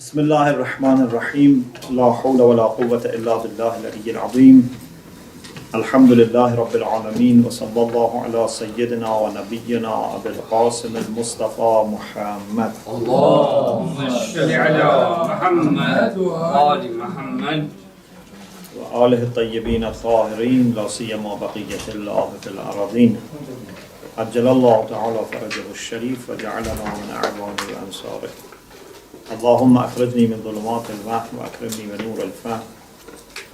بسم الله الرحمن الرحيم لا حول ولا قوة إلا بالله العلي العظيم الحمد لله رب العالمين وصلى الله على سيدنا ونبينا أبي القاسم المصطفى محمد اللهم صل على محمد وآل محمد وآله الطيبين الطاهرين لا سيما بقية الله في الأراضين عجل الله تعالى فرجه الشريف وجعلنا من أعوانه وأنصاره اللهم أخرجني من ظلمات الوهم وأكرمني بنور الفهم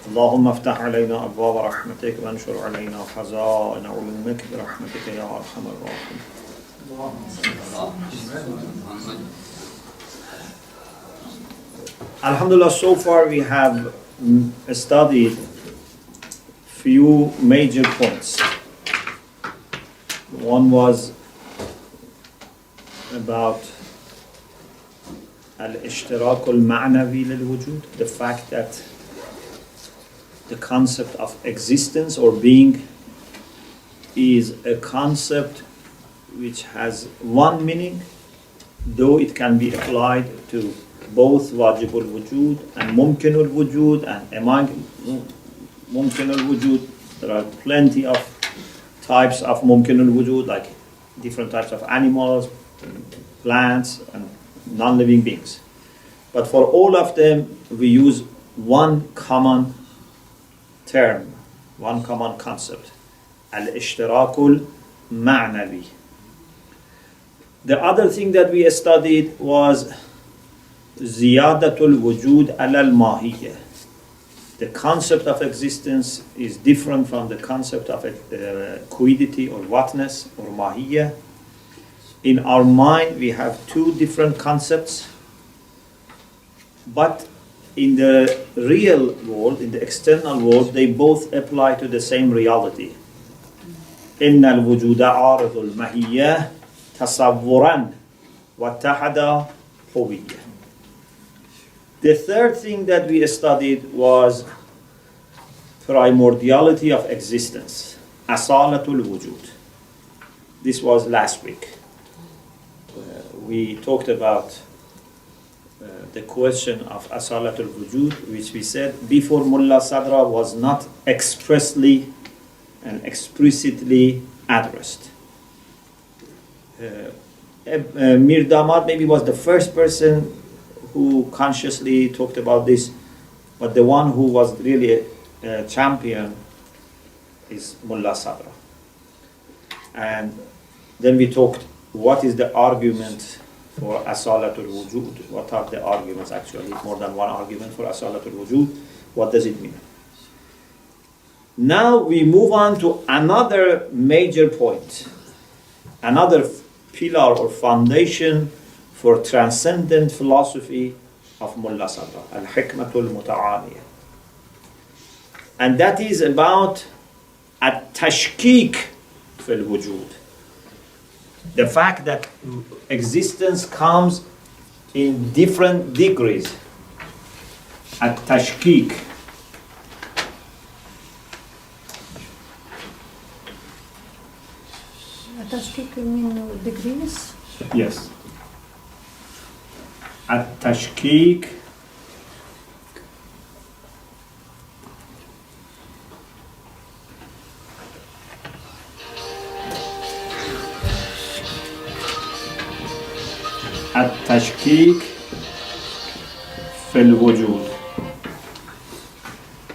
اللهم افتح علينا أبواب رحمتك وانشر علينا خزائن علومك برحمتك يا أرحم الراحمين. Alhamdulillah, so far we have studied few major points. One was about al-ishtirak al-ma'nawi lil-wujud, the fact that the concept of existence or being is a concept which has one meaning, though it can be applied to both wajib al-wujud and mumkin al-wujud, and among mumkin al-wujud there are plenty of types of mumkin al-wujud, like different types of animals, plants and non-living beings. But for all of them we use one common term, one common concept, al-ishtirakul ma'nawi. The other thing that we studied was ziyadatul wujud al-mahiyya. The concept of existence is different from the concept of quiddity or whatness or mahiyya. In our mind we have two different concepts, but in the real world, in the external world, they both apply to the same reality. إن الوجود عارض المahiyya تصورا واتحد هوية. The third thing that we studied was primordiality of existence, asalatul wujud. This was last week. We talked about the question of asalatul wujud, which we said before Mullah Sadra was not expressly and explicitly addressed. Mir Damad maybe was the first person who consciously talked about this, but the one who was really a champion is Mullah Sadra. And then we talked what is the argument for asalatul wujud, what are the arguments actually, more than one argument for asalatul wujud, what does it mean? Now we move on to another major point, another pillar or foundation for transcendent philosophy of Mullah Sadra, al-hikmatul muta'aliyah. And that is about at-tashkik fil wujud. The fact that existence comes in different degrees. At-tashkik. Tashkik mean degrees? Yes. At-tashkik التشكيك في الوجود.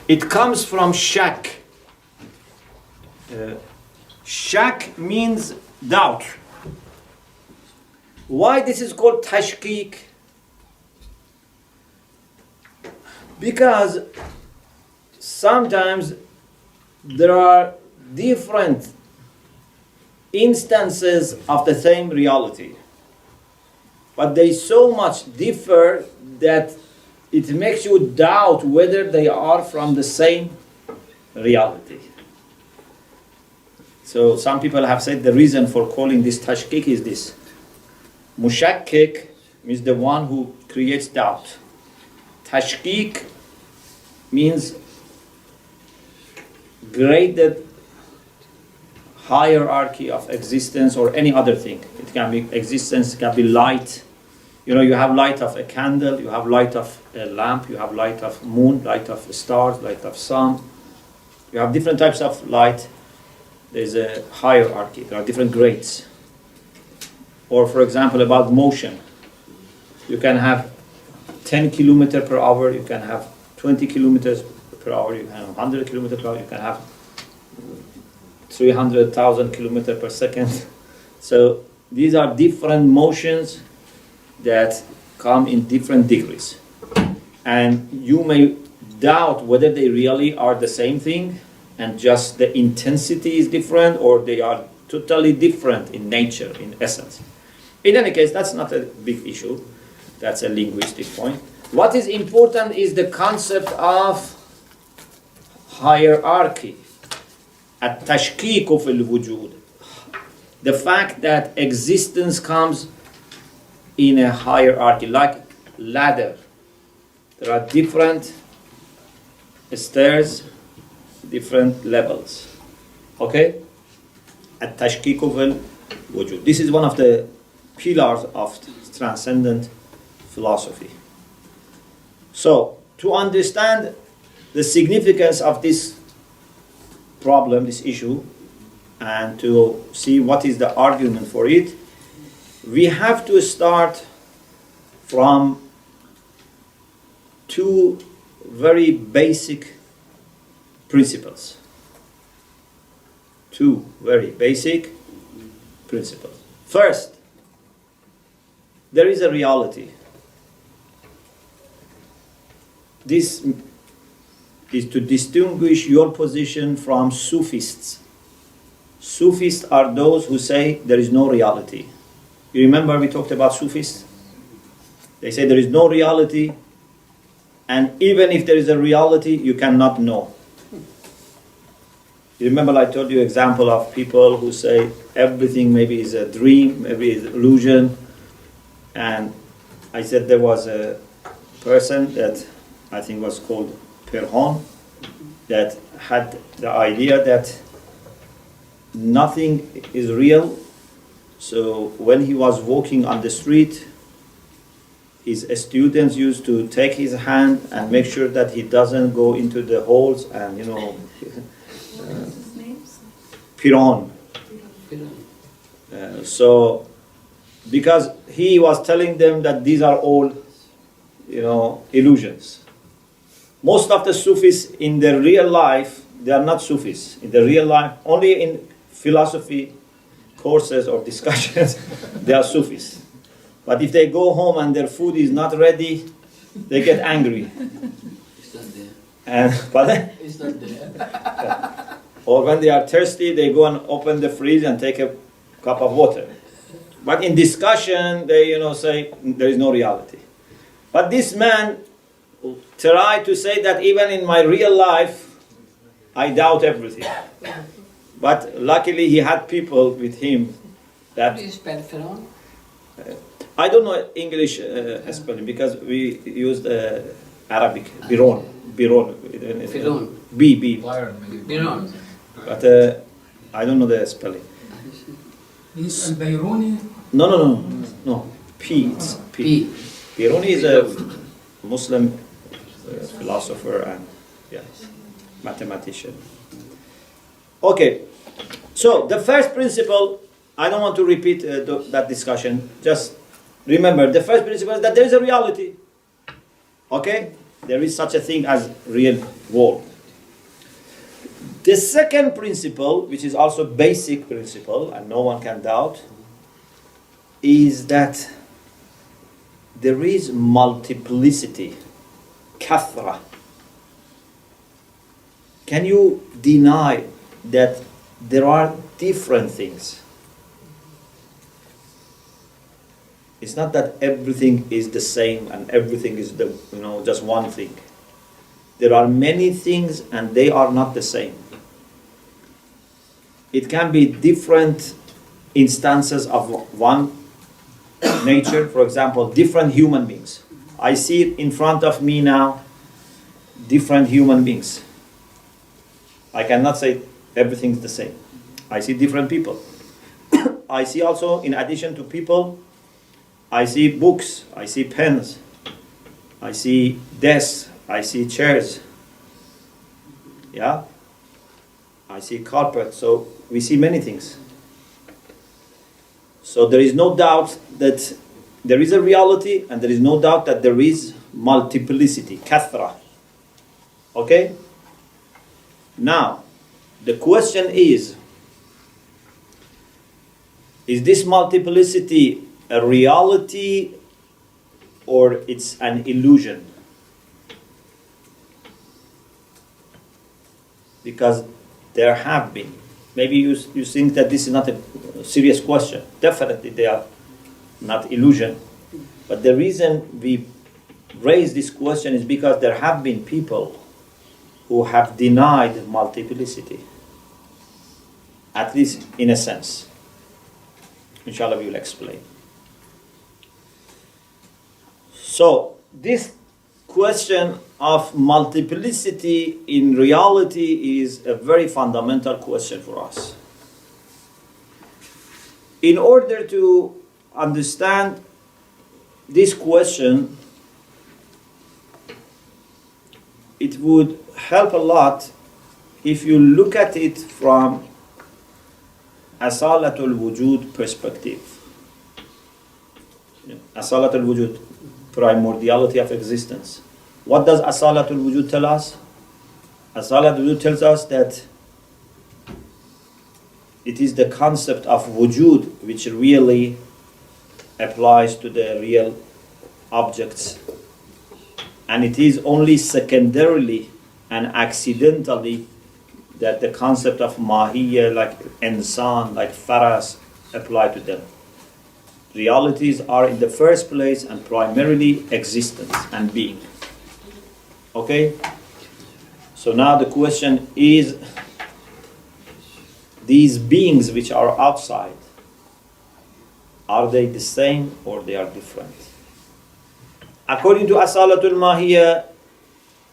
It comes from shak. Shak means doubt. Why this is called tashkik? Because sometimes there are different instances of the same reality, but they so much differ that it makes you doubt whether they are from the same reality. So some people have said the reason for calling this tashkik is this. Mushakkik means the one who creates doubt. Tashkik means graded hierarchy of existence or any other thing. It can be existence, it can be light, You know, you have light of a candle, you have light of a lamp, you have light of moon, light of stars, light of sun. You have different types of light. There's a hierarchy. There are different grades. Or, for example, about motion. You can have 10 kilometers per hour, you can have 20 kilometers per hour, you can have 100 kilometers per hour, you can have 300,000 kilometers per second. So these are different motions that come in different degrees. And you may doubt whether they really are the same thing and just the intensity is different, or they are totally different in nature, in essence. In any case, that's not a big issue. That's a linguistic point. What is important is the concept of hierarchy. التشكيك في الوجود. The fact that existence comes in a hierarchy, like ladder. There are different stairs, different levels. Okay? التشكيك في الوجود. This is one of the pillars of transcendent philosophy. So, to understand the significance of this problem, this issue, and to see what is the argument for it, we have to start from two very basic principles. Two very basic principles. First, there is a reality. This is to distinguish your position from Sufists. Sufists are those who say there is no reality. You remember we talked about Sufists? They say there is no reality, and even if there is a reality, you cannot know. You remember I told you example of people who say everything maybe is a dream, maybe is illusion, and I said there was a person that I think was called Perhon, that had the idea that nothing is real. So when he was walking on the street, his students used to take his hand and make sure that he doesn't go into the holes and, Piron. So because he was telling them that these are all, illusions. Most of the Sufis in their real life, they are not Sufis. In the real life, only in philosophy courses or discussions, they are Sufis. But if they go home and their food is not ready, they get angry. It's not there. And It's not there. or when they are thirsty, they go and open the fridge and take a cup of water. But in discussion, they say there is no reality. But this man tried to say that even in my real life, I doubt everything. But luckily, he had people with him that. How do you spell Pharaoh? I don't know English spelling because we used Arabic. Biron. Firon. B. Firon. But I don't know the spelling. Is al-Bayruni? No. P. It's P. P. Biruni is a Muslim philosopher and mathematician. Okay, so the first principle, I don't want to repeat that discussion. Just remember, the first principle is that there is a reality. Okay? There is such a thing as real world. The second principle, which is also basic principle, and no one can doubt, is that there is multiplicity, kathra. Can you deny that there are different things? It's not that everything is the same and everything is just one thing. There are many things and they are not the same. It can be different instances of one nature. For example, different human beings. I see in front of me now different human beings. I cannot say everything is the same. I see different people. I see also, in addition to people, I see books, I see pens, I see desks, I see chairs. Yeah? I see carpet. So we see many things. So there is no doubt that there is a reality, and there is no doubt that there is multiplicity, kathra. Okay? Now, the question is this multiplicity a reality or it's an illusion? Because there have been. Maybe you think that this is not a serious question. Definitely they are not illusion. But the reason we raise this question is because there have been people who have denied multiplicity. At least in a sense. Inshallah we will explain. So this question of multiplicity in reality is a very fundamental question for us. In order to understand this question, it would help a lot if you look at it from asalatul wujud perspective. Asalatul wujud, primordiality of existence. What does asalatul wujud tell us? Asalatul wujud tells us that it is the concept of wujud which really applies to the real objects. And it is only secondarily and accidentally that the concept of mahiyya, like insan, like faras, apply to them. Realities are in the first place and primarily existence and being. Okay? So now the question is, these beings which are outside, are they the same or they are different? According to Asalatul Mahiyya,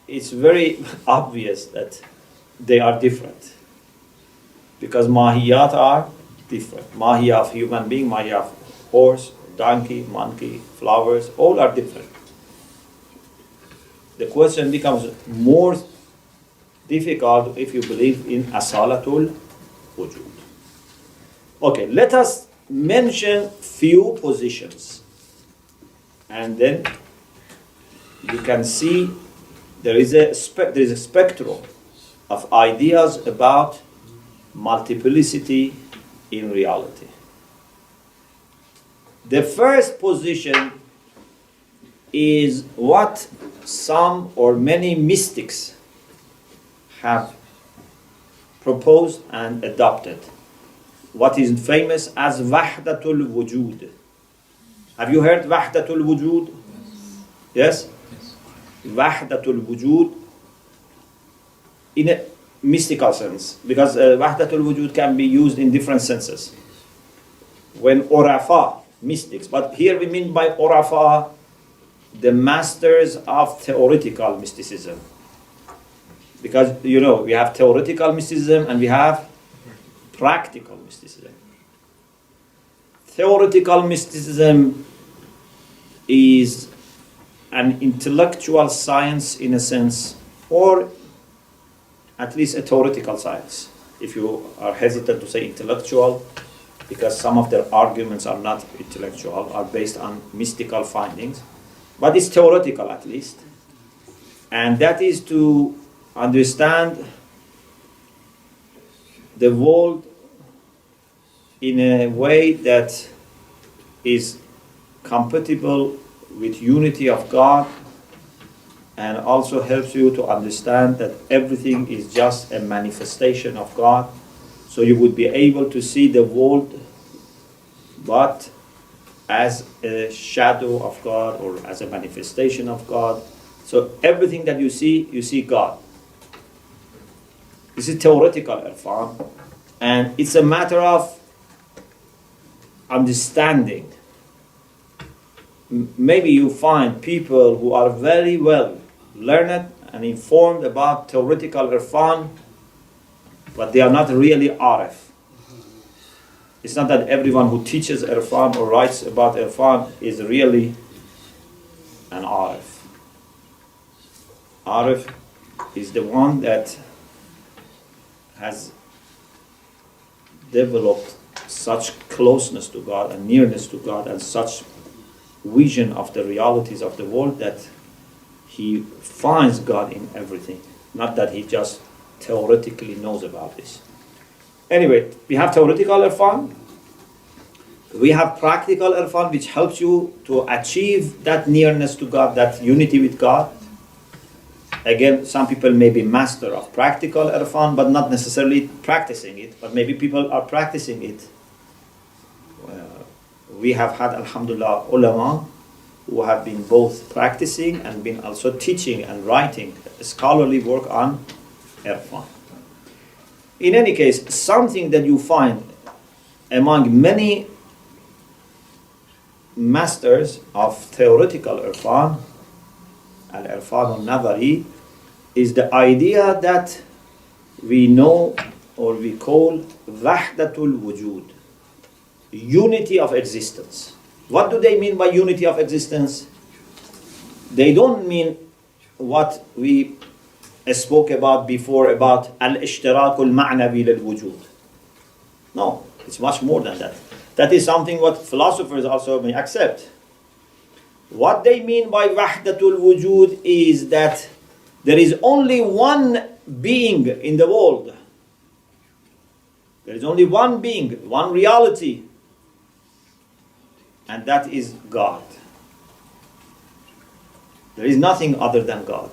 it's very obvious that they are different. Because Mahiyat are different. Mahiyya of human being, Mahiyya of horse, donkey, monkey, flowers, all are different. The question becomes more difficult if you believe in Asalatul Wujud. Okay, let us mention few positions. And then you can see there is a spectrum of ideas about multiplicity in reality. The first position is what some or many mystics have proposed and adopted. What is famous as Wahdatul Wujud. Have you heard Wahdatul Wujud? Yes? Wahdatul Wujud in a mystical sense, because Wahdatul Wujud can be used in different senses. When Urafa, mystics, but here we mean by Urafa the masters of theoretical mysticism. Because, you know, we have theoretical mysticism and we have practical mysticism. Theoretical mysticism is an intellectual science in a sense, or at least a theoretical science. If you are hesitant to say intellectual, because some of their arguments are not intellectual, are based on mystical findings, but it's theoretical at least. And that is to understand the world in a way that is compatible with unity of God, and also helps you to understand that everything is just a manifestation of God. So you would be able to see the world but as a shadow of God or as a manifestation of God. So everything that you see God. This is theoretical irfan, and it's a matter of understanding. Maybe you find people who are very well learned and informed about theoretical irfan, but they are not really arif. It's not that everyone who teaches Irfan or writes about Irfan is really an Arif. Arif is the one that has developed such closeness to God and nearness to God and such vision of the realities of the world that he finds God in everything. Not that he just theoretically knows about this. Anyway, we have theoretical Irfan. We have practical Irfan, which helps you to achieve that nearness to God, that unity with God. Again, some people may be master of practical Irfan, but not necessarily practicing it. But maybe people are practicing it. We have had, alhamdulillah, ulama who have been both practicing and been also teaching and writing scholarly work on Irfan. In any case, something that you find among many masters of theoretical Irfan, al-Irfan al-Navari, is the idea that we know or we call Wahdatul Wujud, unity of existence. What do they mean by unity of existence? They don't mean what we spoke about before about al-ishtirakul ma'nawi lil-wujud. No, it's much more than that. That is something what philosophers also may accept. What they mean by wahdatul wujud is that there is only one being in the world. There is only one being, one reality, and that is God. There is nothing other than God.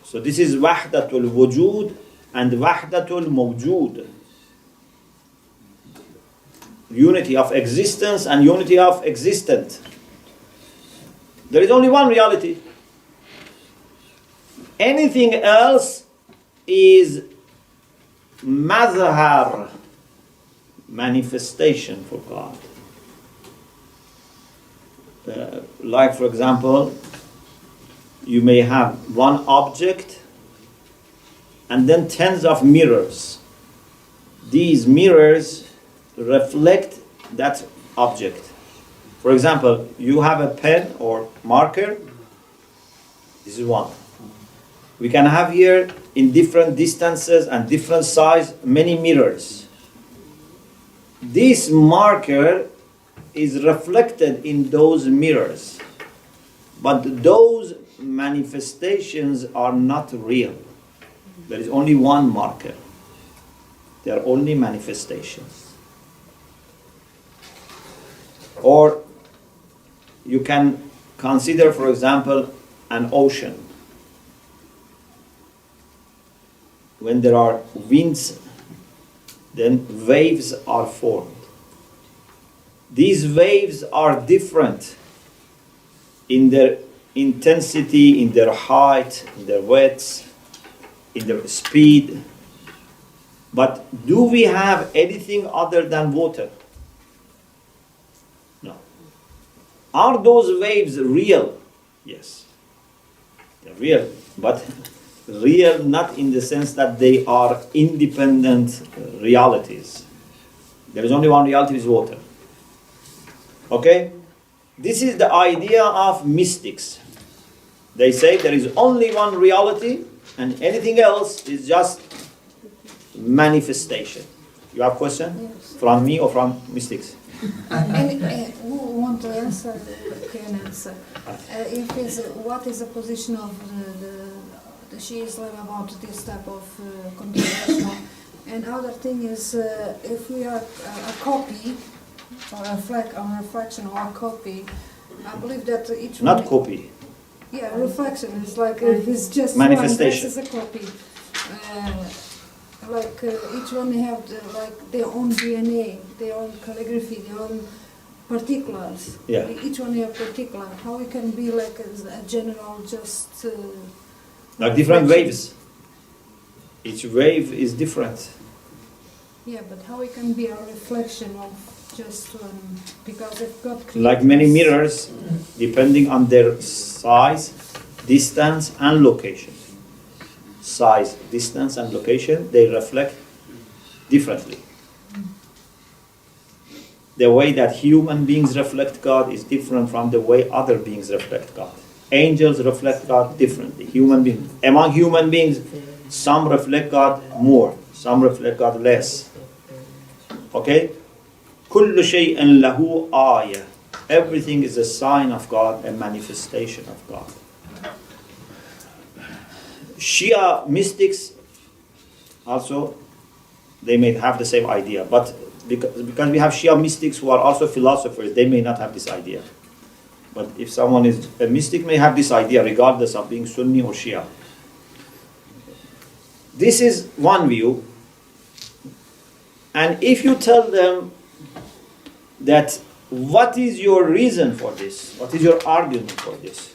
So this is wahdatul wujud and wahdatul mawjud. Unity of existence and unity of existent. There is only one reality. Anything else is mazhar, manifestation for God. Like for example, you may have one object and then tens of mirrors. These mirrors reflect that object. For example, you have a pen or marker. This is one. We can have here in different distances and different size many mirrors. This marker is reflected in those mirrors, but those manifestations are not real. There is only one marker. They are only manifestations. Or you can consider, for example, an ocean. When there are winds, then waves are formed. These waves are different in their intensity, in their height, in their width, in their speed. But do we have anything other than water? No. Are those waves real? Yes. They're real, but real not in the sense that they are independent realities. There is only one reality, is water. Okay? This is the idea of mystics. They say there is only one reality and anything else is just manifestation. You have a question? Yes. From me or from mystics? Who want to answer can answer. If is what is the position of the Shia Islam about this type of continuation? And other thing is, if we are a copy or a reflection or a copy, I believe that each Not one, copy. yeah, reflection is like it's just Manifestation. One, this is a copy. Each one have their own DNA, their own calligraphy, their own particulars. Yeah. Each one have particular. How it can be like a general just. Like different reflection. waves. Each wave is different. Yeah, but how it can be a reflection of just because if God created Like many us- mirrors, depending on their size, distance, and location. Size, distance, and location, they reflect differently. The way that human beings reflect God is different from the way other beings reflect God. Angels reflect God differently. Among human beings, some reflect God more, some reflect God less. Okay? كل شيء له آية. Everything is a sign of God, a manifestation of God. Shia mystics also, they may have the same idea, but because we have Shia mystics who are also philosophers, they may not have this idea. But if someone is a mystic, may have this idea regardless of being Sunni or Shia. This is one view. And if you tell them that what is your reason for this? What is your argument for this?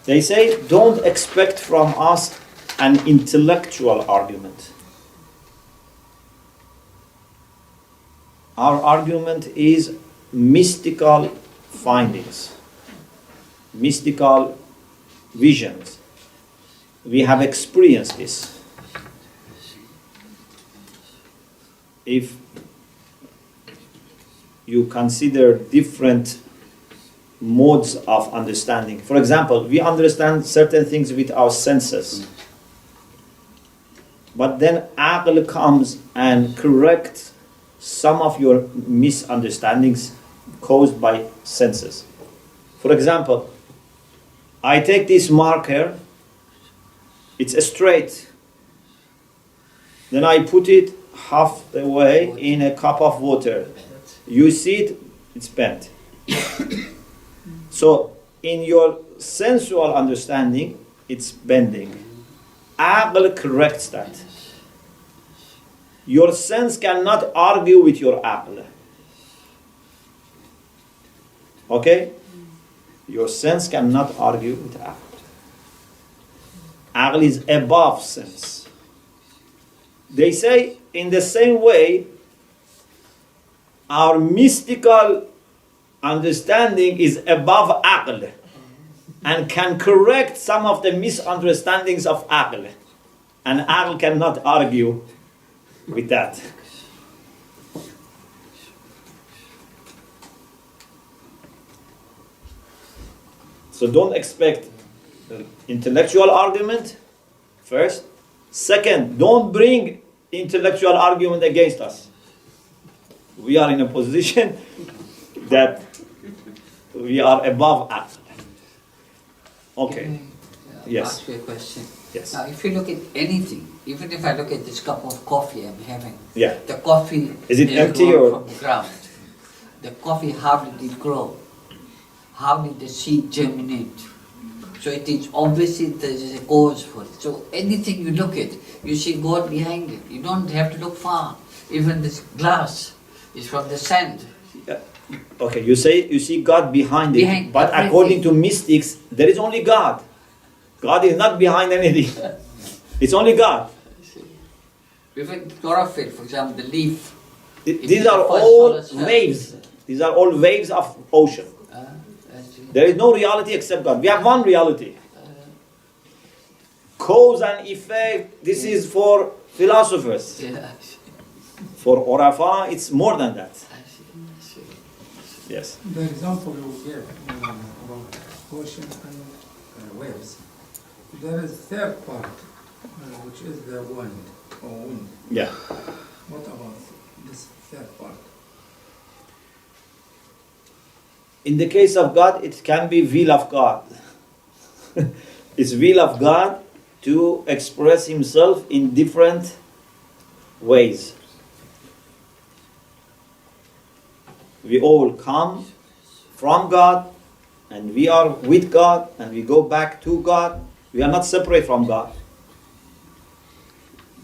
They say, don't expect from us an intellectual argument. Our argument is mystical findings, mystical visions. We have experienced this. If you consider different modes of understanding. For example, we understand certain things with our senses. But then aql comes and corrects some of your misunderstandings caused by senses. For example, I take this marker, it's straight. Then I put it half the way in a cup of water. You see it, it's bent. So, in your sensual understanding, it's bending. Aql corrects that. Your sense cannot argue with your aql. Okay? Your sense cannot argue with aql. Aql is above sense. They say, in the same way, our mystical understanding is above aql and can correct some of the misunderstandings of aql. And aql cannot argue with that. So don't expect intellectual argument, first. Second, don't bring intellectual argument against us. We are in a position that we are above aql. Okay. Yes. Ask you a question. Yes. Now, if you look at anything, even if I look at this cup of coffee I'm having, Yeah. the coffee Is it empty grown or- from the ground. The coffee, how did it grow? How did the seed germinate? So it is obviously there is a cause for it. So anything you look at, you see God behind it. You don't have to look far. Even this glass is from the sand. Okay, you see God behind it, Behind but everything. according to mystics, there is only God. God is not behind anything. It's only God. Even chlorophyll, for example, the leaf. These are all waves. These are all waves of ocean. There is no reality except God. We have one reality. Cause and effect, this is for philosophers. Yeah. For Orafa, it's more than that. Yes. The example you gave about ocean and waves, there is third part, which is the wind or wind. Yeah. What about this third part? In the case of God, it can be will of God. It's will of God to express himself in different ways. We all come from God, and we are with God, and we go back to God. We are not separate from God.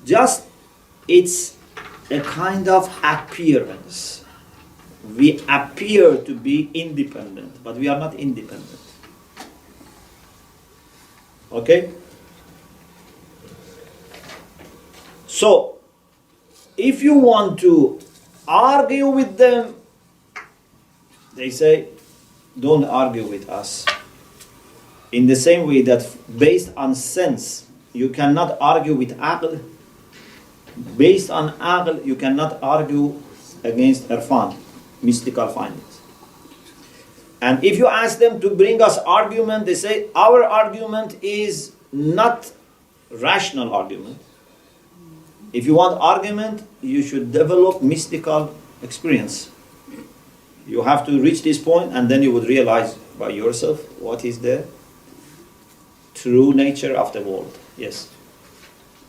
Just, it's a kind of appearance. We appear to be independent, but we are not independent. Okay? So, if you want to argue with them, they say, don't argue with us. In the same way that based on sense, you cannot argue with aql, Based on aql, you cannot argue against irfan, mystical findings. And if you ask them to bring us argument, they say our argument is not rational argument. If you want argument, you should develop mystical experience. You have to reach this point, and then you would realize by yourself what is the true nature of the world. Yes.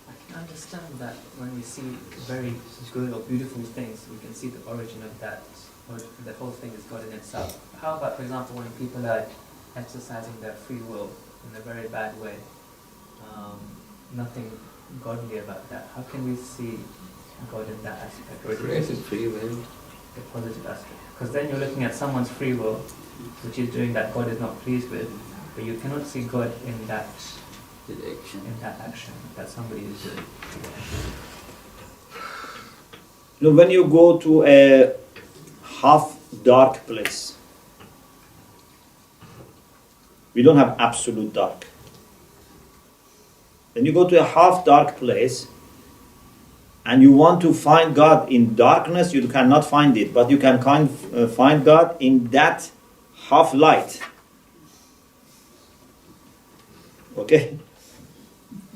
I can understand that when we see very good or beautiful things, we can see the origin of that, or the whole thing is God in itself. How about, for example, when people are exercising their free will in a very bad way? Nothing godly about that. How can we see God in that aspect? Or Created free will. the positive aspect? Because then you're looking at someone's free will, which is doing that God is not pleased with, but you cannot see God in that action that somebody is doing. You know, when you go to a half dark place, we don't have absolute dark. When you go to a half dark place and you want to find God in darkness, you cannot find it, but you can find God in that half light. Okay?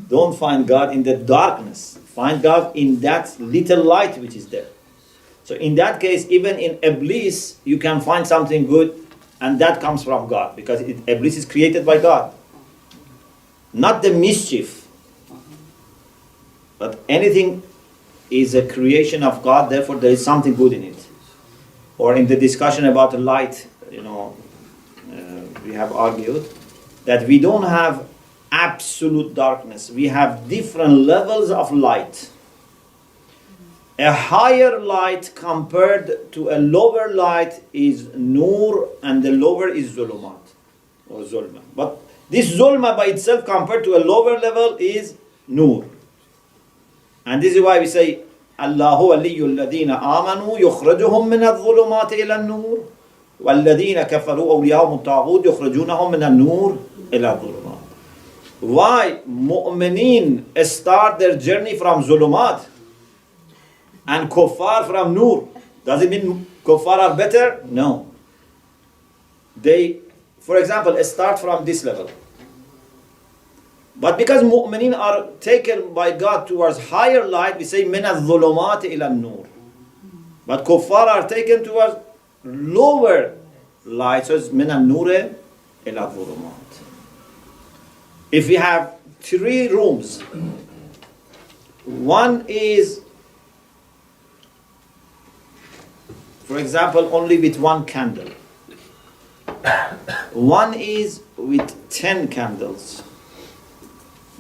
Don't find God in the darkness. Find God in that little light which is there. So in that case, even in Iblis, you can find something good, and that comes from God, because Iblis is created by God. Not the mischief, but anything is a creation of God, therefore there is something good in it. Or in the discussion about the light, we have argued that we don't have absolute darkness. We have different levels of light. A higher light compared to a lower light is nur, and the lower is zulumat or zulma. But this zulma by itself compared to a lower level is nur. And this is why we say Allahu waliyul ladina amanu yukhrijuhum min adh-dhulumati ila an-nur walladina kafaru awliyahum at-taghut yukhrijunahum min an-nur ila adh-dhulumat. Why mu'mineen start their journey from zulumat and kuffar from nur? Does it mean kuffar are better? No. They, for example, start from this level. But because mu'mineen are taken by God towards higher light, we say min al-dhulumat ila an-nur. But kuffar are taken towards lower light, so it's min al-nur ila al-dhulumat. If we have 3 rooms, one is, for example, only with 1 candle. One is with 10 candles.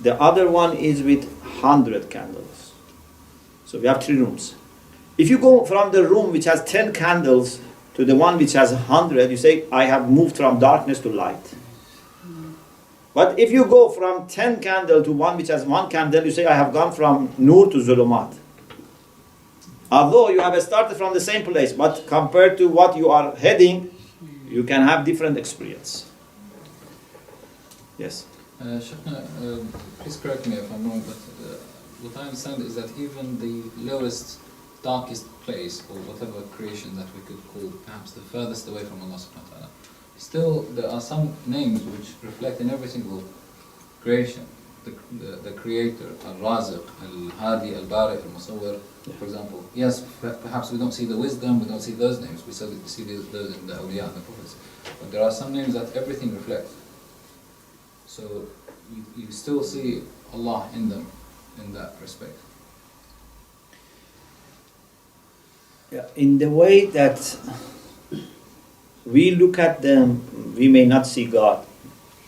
The other one is with 100 candles. So we have 3 rooms. If you go from the room which has 10 candles to the one which has 100, you say, I have moved from darkness to light. But if you go from 10 candle to one which has 1 candle, you say, I have gone from nur to zulumat. Although you have started from the same place, but compared to what you are heading, you can have different experience. Yes. Sheikh, please correct me if I'm wrong, but what I understand is that even the lowest, darkest place, or whatever creation that we could call perhaps the furthest away from Allah subhanahu wa ta'ala, still there are some names which reflect in every single creation. The creator, Al-Raziq, Al-Hadi, Al-Bari, Al-Musawwir, for example. Yes, perhaps we don't see the wisdom, we don't see those names, we see those in the awliya and the prophets. But there are some names that everything reflects. So you still see Allah in them, in that respect. Yeah, in the way that we look at them, we may not see God.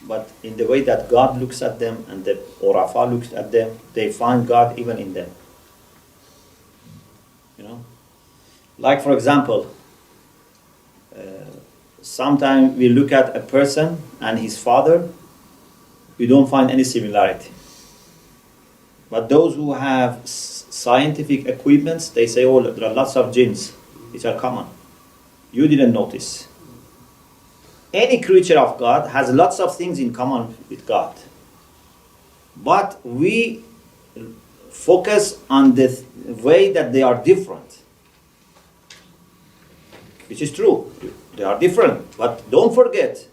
But in the way that God looks at them and the Urafa looks at them, they find God even in them. You know? Like for example, sometimes we look at a person and his father, we don't find any similarity. But those who have scientific equipments, they say, oh, there are lots of genes which are common. You didn't notice. Any creature of God has lots of things in common with God. But we focus on the way that they are different, which is true. They are different, but don't forget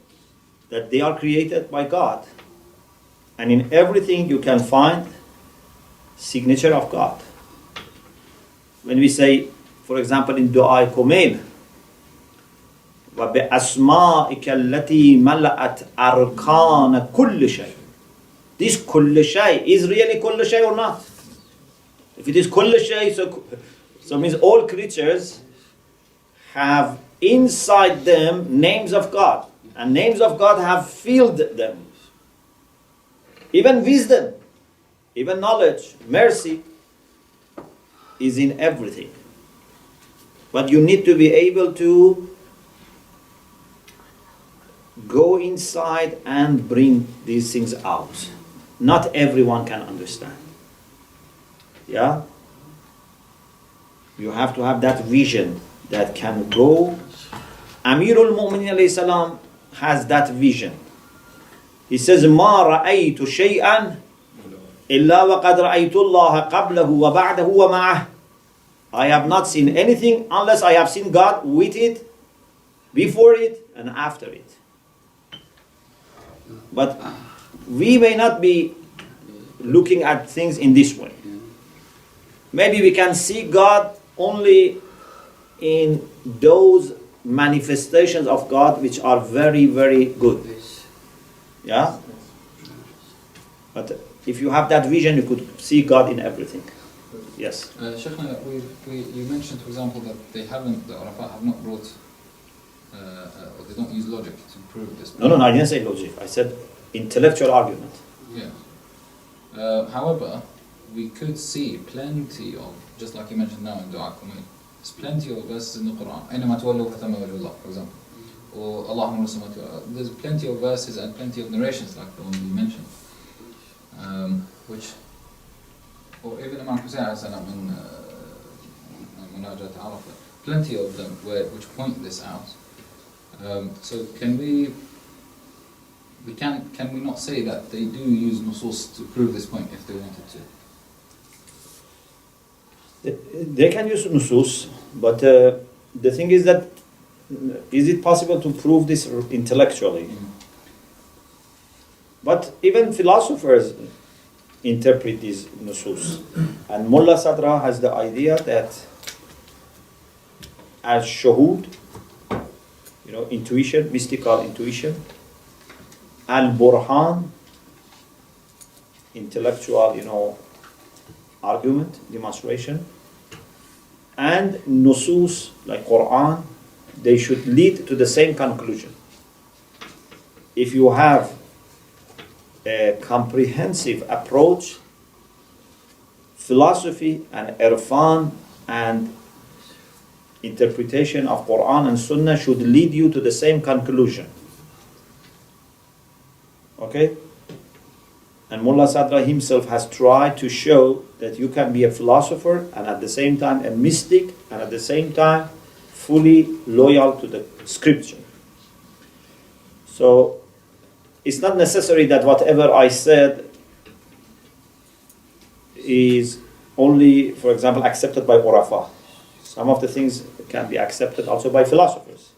that they are created by God, and in everything you can find signature of God. When we say, for example, in Dua Kumail, وَبِأَسْمَائِكَ الَّتِي مَلَأَتْ أَرْكَانَ كُلِّ شَيْءٍ. This كُلِّ شَيء is really كُلِّ شَيء or not? If it is كُلِّ شَيء, so means all creatures have inside them names of God, and names of God have filled them. Even wisdom, even knowledge, mercy is in everything. But you need to be able to go inside and bring these things out. Not everyone can understand. Yeah? You have to have that vision that can go. Amirul Mu'minin alayhi salam has that vision. He says, مَا رَأَيْتُ شَيْئًا إِلَّا وَقَدْ رَأَيْتُ اللَّهَ قَبْلَهُ وَبَعْدَهُ وَمَعَهُ. I have not seen anything unless I have seen God with it, before it, and after it. But we may not be looking at things in this way. Maybe we can see God only in those manifestations of God which are very, very good. Yeah? But if you have that vision, you could see God in everything. Yes. Sheikh, you mentioned, for example, that the Arafat have not brought, or they don't use logic to prove this. No, I didn't say logic. I said intellectual argument. Yeah. However, we could see plenty of, just like you mentioned now in Dua Kumail, there's plenty of verses in the Quran. أَيْنَمَا تُوَلُّوا فَثَمَّ وَجْهُ اللَّهِ, for example. Or Allahumma rasulullah. There's plenty of verses and plenty of narrations like the one you mentioned, which, or even Imam Hussein in Munajat Arafat, plenty of them which point this out. So can we not say that they do use nusus to prove this point if they wanted to? They can use nusus, but the thing is that, is it possible to prove this intellectually? But even philosophers interpret these nusus. And Mullah Sadra has the idea that as shuhud, intuition, mystical intuition, al-burhan, intellectual, argument, demonstration, and nusus, like Quran, they should lead to the same conclusion. If you have a comprehensive approach, philosophy and irfan and interpretation of Quran and Sunnah should lead you to the same conclusion. Okay? And Mullah Sadra himself has tried to show that you can be a philosopher and at the same time a mystic and at the same time fully loyal to the scripture. So it's not necessary that whatever I said is only, for example, accepted by Urafa. Some of the things can be accepted also by philosophers.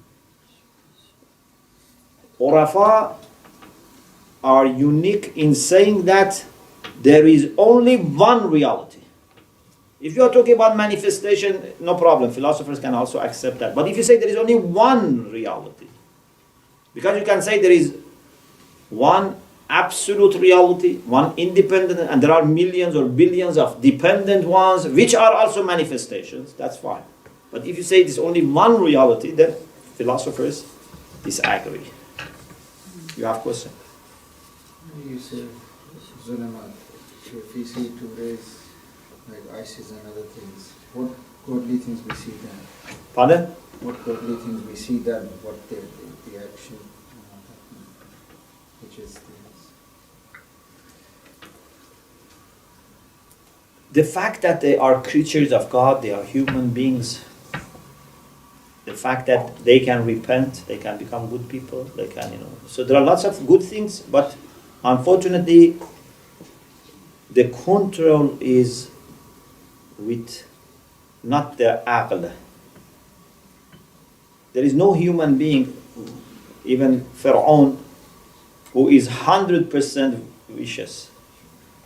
Urafa are unique in saying that there is only one reality. If you are talking about manifestation, no problem. Philosophers can also accept that. But if you say there is only one reality, because you can say there is one absolute reality, one independent, and there are millions or billions of dependent ones, which are also manifestations, that's fine. But if you say there's only one reality, then philosophers disagree. You have a question? You say Zulama, if we see to raise like ISIS and other things, what godly things we see there? Pardon? What godly things we see there, what the action, which is the fact that they are creatures of God, they are human beings, the fact that they can repent, they can become good people, they can, so there are lots of good things, but unfortunately, the control is with not the aql. There is no human being, even Pharaoh, who is 100% vicious.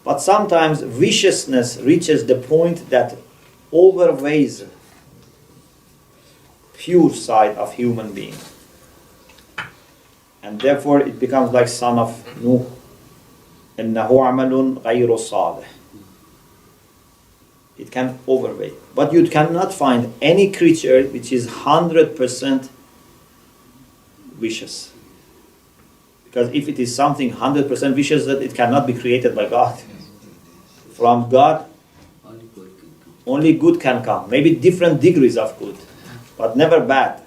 But sometimes viciousness reaches the point that overweighs pure side of human being. And therefore it becomes like son of Nuh. إِنَّهُ عَمَلٌ غَيْرُ صَالِحٍ. It can overweigh. But you cannot find any creature which is 100% vicious. Because if it is something 100% vicious, that it cannot be created by God. From God, only good can come. Maybe different degrees of good, but never bad.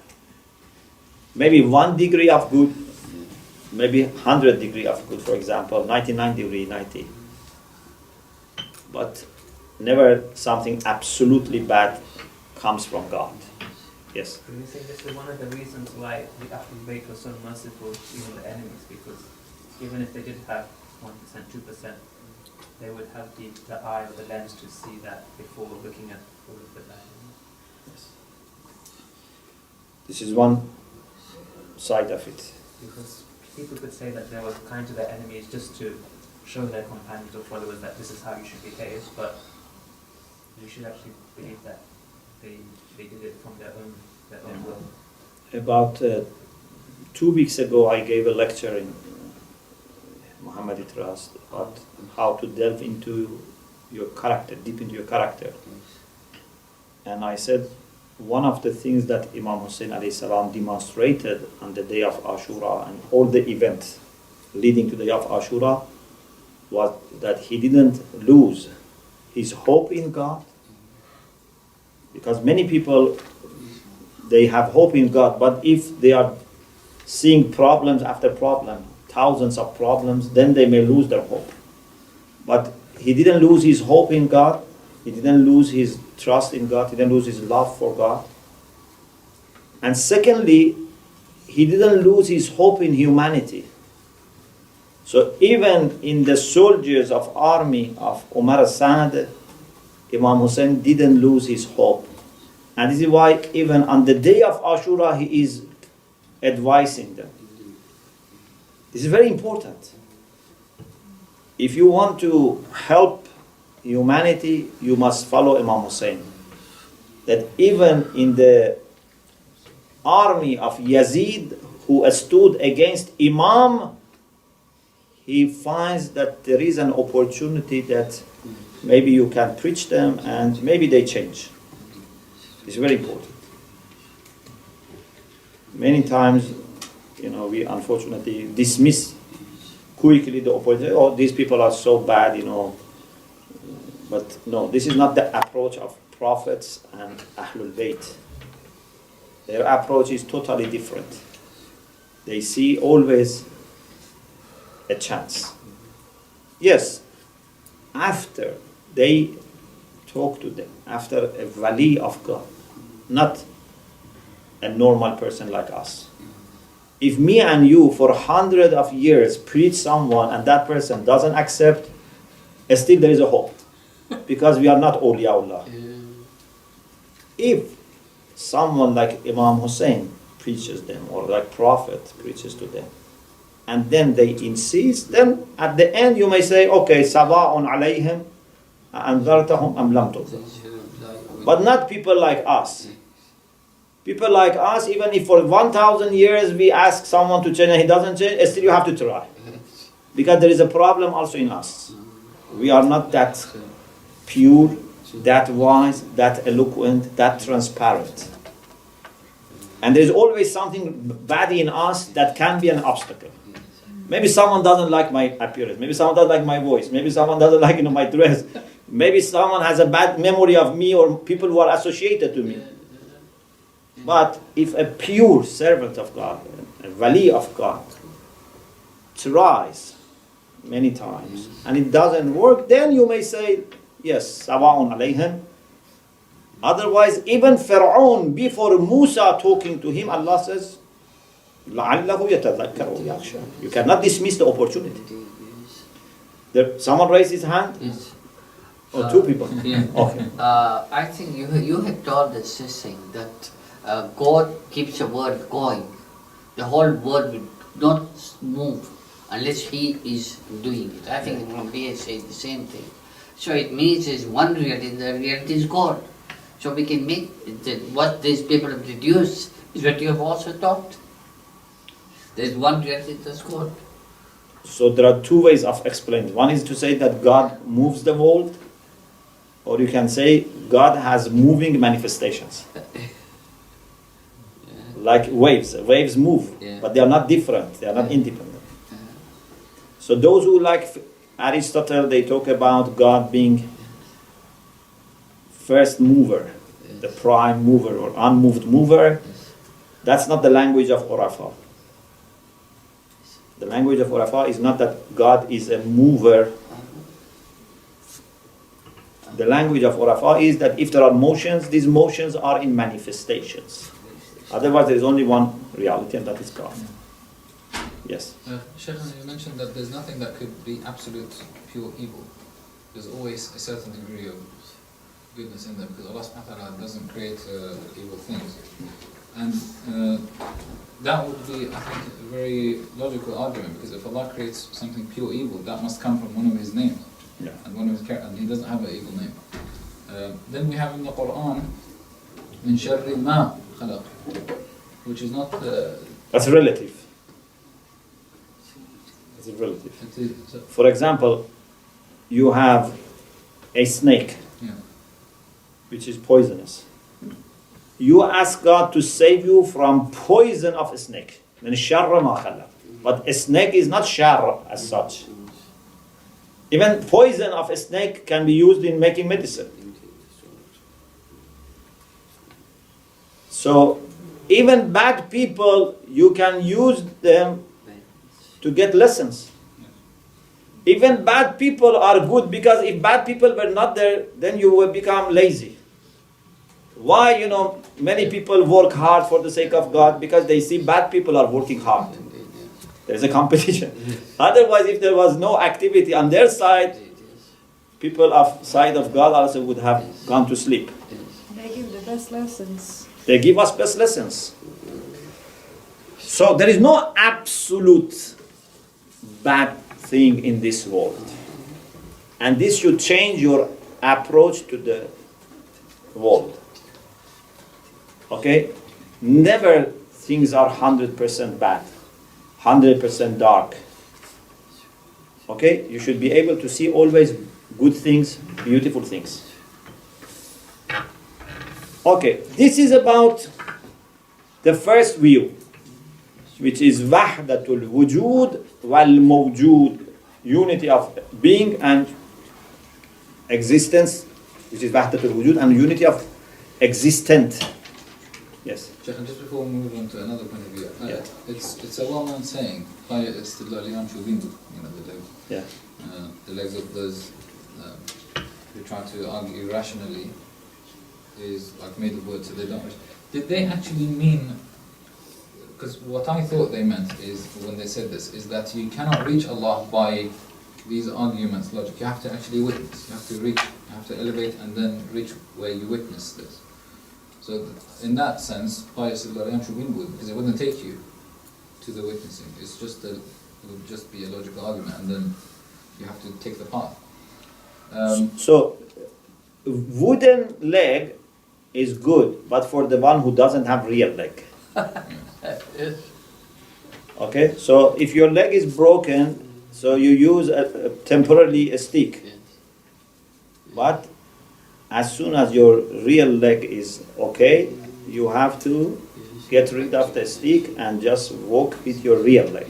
Maybe 1 degree of good, maybe 100 degree of good, for example, 99 degree, 90. But never something absolutely bad comes from God. Yes? Do you think this is one of the reasons why the Ahlul Bayt was so merciful to even the enemies? Because even if they did have 1%, 2%, they would have the eye or the lens to see that before looking at all of the bad. Yes. This is one side of it. Because people could say that they were kind to their enemies just to show their companions or followers that this is how you should behave, but we should actually believe that they did it from their own will. About 2 weeks ago, I gave a lecture in Muhammadi Trust about how to delve into your character, deep into your character. And I said, one of the things that Imam Hussein alayhi salam demonstrated on the day of Ashura and all the events leading to the day of Ashura was that he didn't lose his hope in God. Because many people, they have hope in God, but if they are seeing problems after problem, thousands of problems, then they may lose their hope. But he didn't lose his hope in God, he didn't lose his trust in God, he didn't lose his love for God. And secondly, he didn't lose his hope in humanity. So even in the soldiers of army of Umar al-Sa'd, Imam Hussein didn't lose his hope. And this is why even on the day of Ashura, he is advising them. This is very important. If you want to help humanity, you must follow Imam Hussein. That even in the army of Yazid, who stood against Imam, he finds that there is an opportunity that maybe you can preach them and maybe they change. It's very important. Many times, we unfortunately dismiss quickly the opportunity. Oh, these people are so bad, But no, this is not the approach of prophets and Ahlul Bayt. Their approach is totally different. They see always a chance. Yes, after they talk to them, after a wali of God, not a normal person like us. If me and you for 100 of years preach someone and that person doesn't accept, still there is a hope. Because we are not awliyaullah. If someone like Imam Hussein preaches them, or like Prophet preaches to them, and then they insist, then at the end you may say, okay, sawa'un alayhim anzartahum am lam tunzir. But not people like us. People like us, even if for 1,000 years we ask someone to change and he doesn't change, still you have to try. Because there is a problem also in us. We are not that pure, that wise, that eloquent, that transparent. And there is always something bad in us that can be an obstacle. Maybe someone doesn't like my appearance. Maybe someone doesn't like my voice. Maybe someone doesn't like my dress. Maybe someone has a bad memory of me or people who are associated to me. But if a pure servant of God, a wali of God, tries many times and it doesn't work, then you may say, yes, sawa'un alayhim. Otherwise, even Pharaoh, before Musa talking to him, Allah says, لَعَلَّهُ يَتَذَكَّرُ وَيَخْشَى. You cannot dismiss the opportunity. Someone raised his hand? Yes. Or two people? Yeah. Okay. I think you have told us this thing that God keeps the world going. The whole world will not move unless He is doing it. I think Rabbi said the same thing. So it means there's one reality, the reality is God. So we can make what these people have reduced is what you have also taught. There's one reality, that's God. So there are two ways of explaining. One is to say that God moves the world, or you can say God has moving manifestations. Like waves. Waves move, Yeah. but they are not different. They are not Yeah. independent. So those who like Aristotle, they talk about God being first mover, the prime mover or unmoved mover. That's not the language of Urafa. The language of Urafa is not that God is a mover. The language of Urafa is that if there are motions, these motions are in manifestations. Otherwise, there is only one reality, and that is God. Yes. Sheikh, you mentioned that there's nothing that could be absolute pure evil. There's always a certain degree of goodness in them, because Allah subhanahu wa ta'ala doesn't create evil things. And that would be, I think, a very logical argument, because if Allah creates something pure evil, that must come from one of His names. Yeah. And one of His and He doesn't have an evil name. Then we have in the Quran, min sharri ma khalaq, which is not... That's relative. It's relative. For example, you have a snake, Yeah. which is poisonous. You ask God to save you from poison of a snake. Min sharri ma khalaq. But a snake is not shar as such. Even poison of a snake can be used in making medicine. So even bad people, you can use them to get lessons. Even bad people are good, because if bad people were not there, then you will become lazy. Why, many people work hard for the sake of God? Because they see bad people are working hard. There's a competition. Otherwise, if there was no activity on their side, people of side of God also would have gone to sleep. They give the best lessons. They give us best lessons. So there is no absolute bad thing in this world. And this should change your approach to the world. Okay? Never things are 100% bad, 100% dark. Okay? You should be able to see always good things, beautiful things. Okay, this is about the first view, which is wahdatul wujud wal mawjud, unity of being and existence, which is wahdatul wujud, and unity of existent. Yes. Sheikh, just before we move on to another point of view, Yeah. it's a well-known saying, the Yeah. the legs of those who try to argue rationally is like made of wood, so they don't. Did they actually mean? Because what I thought they meant is, when they said this, is that you cannot reach Allah by these arguments, logic. You have to actually witness. You have to reach. You have to elevate and then reach where you witness this. So in that sense, pious because it wouldn't take you to the witnessing. It would just be a logical argument, and then you have to take the path. So, wooden leg is good, but for the one who doesn't have real leg. Okay, so if your leg is broken, so you use temporarily a stick. But as soon as your real leg is okay, you have to get rid of the stick and just walk with your real leg.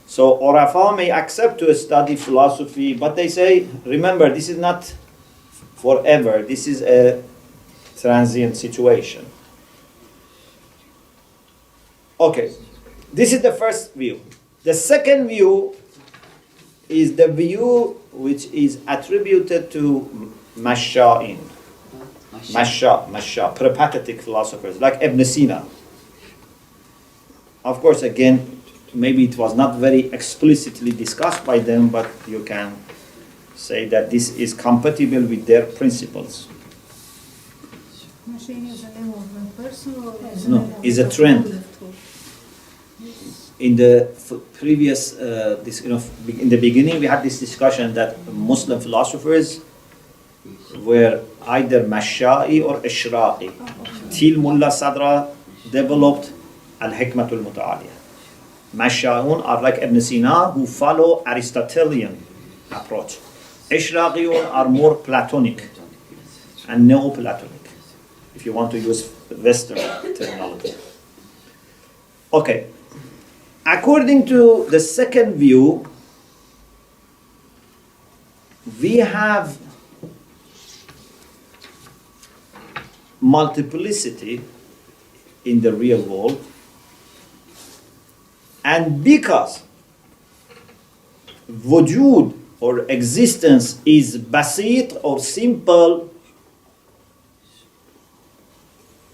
So Urafa may accept to study philosophy, but they say, remember, this is not forever. This is a transient situation. Okay, this is the first view. The second view is the view which is attributed to Masha'in. Masha, peripatetic philosophers, like Ibn Sina. Of course, again, maybe it was not very explicitly discussed by them, but you can say that this is compatible with their principles. Machine is a name of a person or is No, a name of is a the trend. tool? In the previous, in the beginning, we had this discussion that Muslim philosophers were either Mashai or Ishraqi. Till Mullah Sadra developed Al-Hikmatul Muta'aliyah. Mashaiun are like Ibn Sina, who follow Aristotelian approach. Ishraqiyun are more Platonic and Neoplatonic, if you want to use Western terminology. Okay. According to the second view, we have multiplicity in the real world, and because wujud or existence is basit or simple,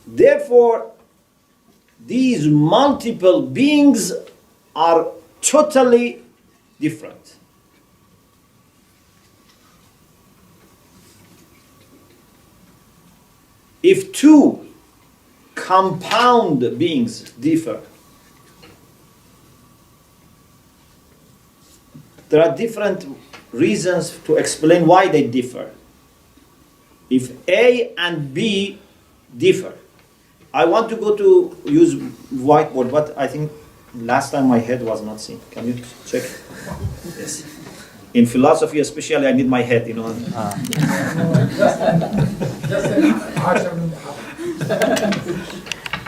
therefore these multiple beings are totally different. If two compound beings differ, there are different reasons to explain why they differ. If A and B differ, I want to go to use whiteboard, but I think last time my head was not seen. Can you check? Yes. In philosophy especially, I need my head, you know.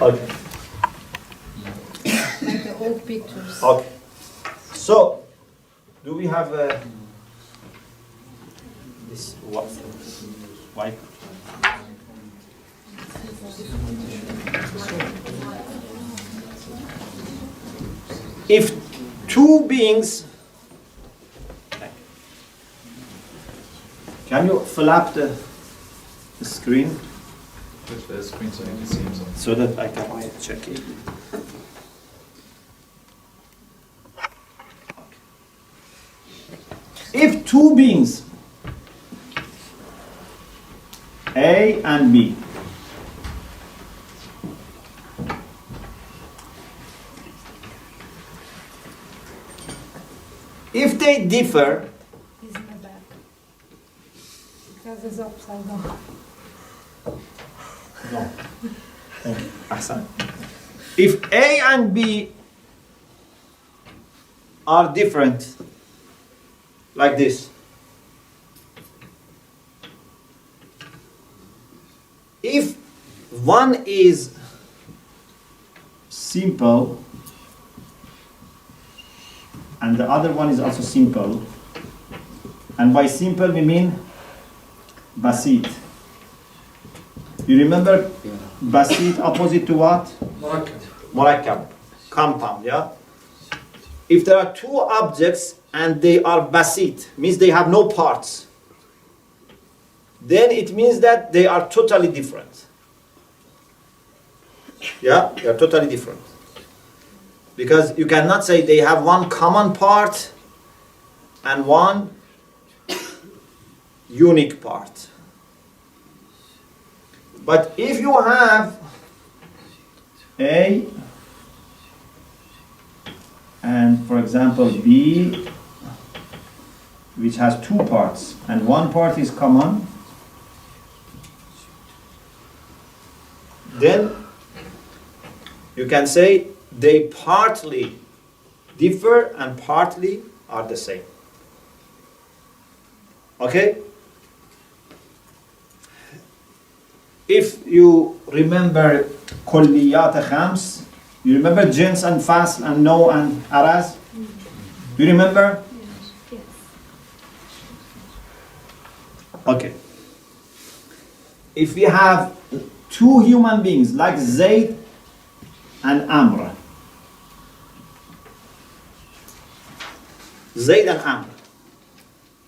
Okay. Like the old pictures. Okay. So, do we have this white? If two beings, can you flap the screen Put the screen so you can see himself. so that I can check it? If two beings, A and B, if they differ, He's in the back. Because it's upside down. no. Thank you. Ahsan. If A and B are different, like this, if one is simple and the other one is also simple, and by simple we mean basit. You remember basit opposite to what? Murakkab, compound, yeah? If there are two objects and they are basit, means they have no parts, then it means that they are totally different. Yeah, they are totally different. Because you cannot say they have one common part and one unique part. But if you have A and, for example, B, which has two parts, and one part is common, then you can say they partly differ and partly are the same. Okay? If you remember Kulliyat Khams, you remember Jins and Fasl and No and Araz? Do you remember? Yes. Okay. If we have two human beings like Zayd and Amr, Zayd and Amr,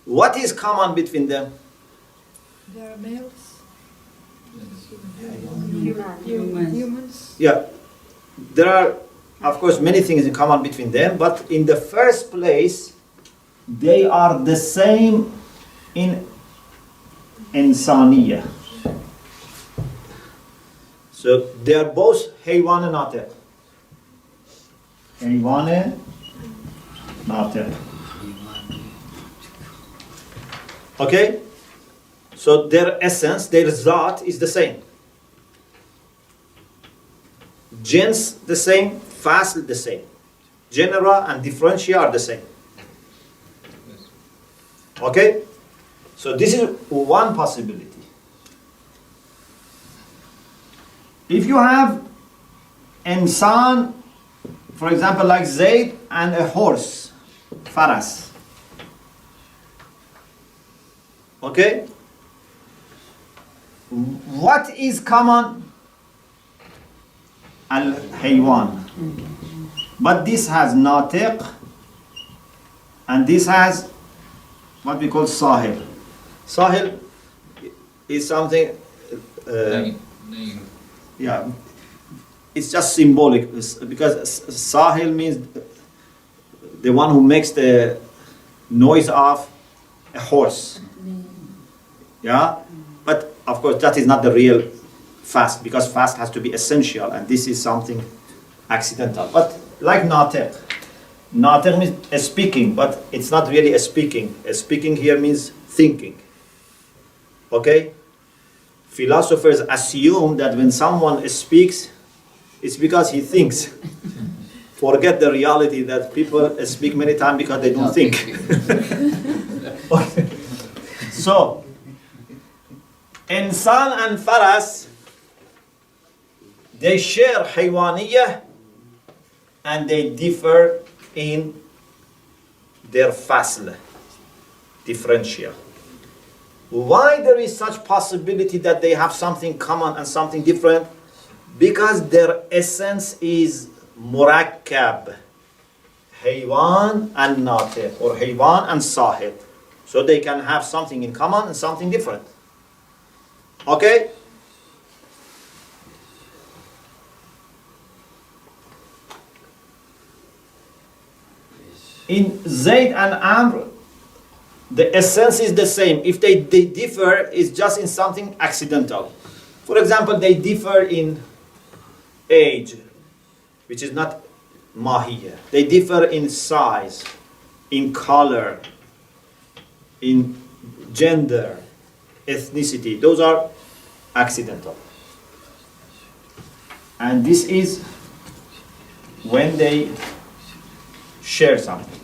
what is common between them? They are males. Humans. Humans. Yeah, there are, of course, many things in common between them, but in the first place, they are the same in insaniya. So they are both حیوان ناطق. حیوان ناطق. Okay? So their essence, their zat is the same. Jins the same, fasl the same. Genera and differentia are the same. Okay? So this is one possibility. If you have insan, for example, like Zayd and a horse, faras. Okay? What is common? Al-Haywan. But this has natiq and this has what we call sahil. Sahil is something, Name. yeah, it's just symbolic because sahil means the one who makes the noise of a horse. Yeah, but of course that is not the real fast because fast has to be essential and this is something accidental. But like natiq. Natiq means a speaking, but it's not really a speaking. A speaking here means thinking. Okay? Philosophers assume that when someone speaks, it's because he thinks. Forget the reality that people speak many times because they don't think. Okay. So, insan and faras, they share haywaniyah and they differ in their fasl, differential. Why there is such possibility that they have something common and something different? Because their essence is murakkab, haywan and natiq, or haywan and sahib. So they can have something in common and something different. Okay? In Zayd and Amr, the essence is the same. If they differ, it's just in something accidental. For example, they differ in age, which is not mahiyya. They differ in size, in color, in gender, ethnicity. Those are accidental. And this is when they share something.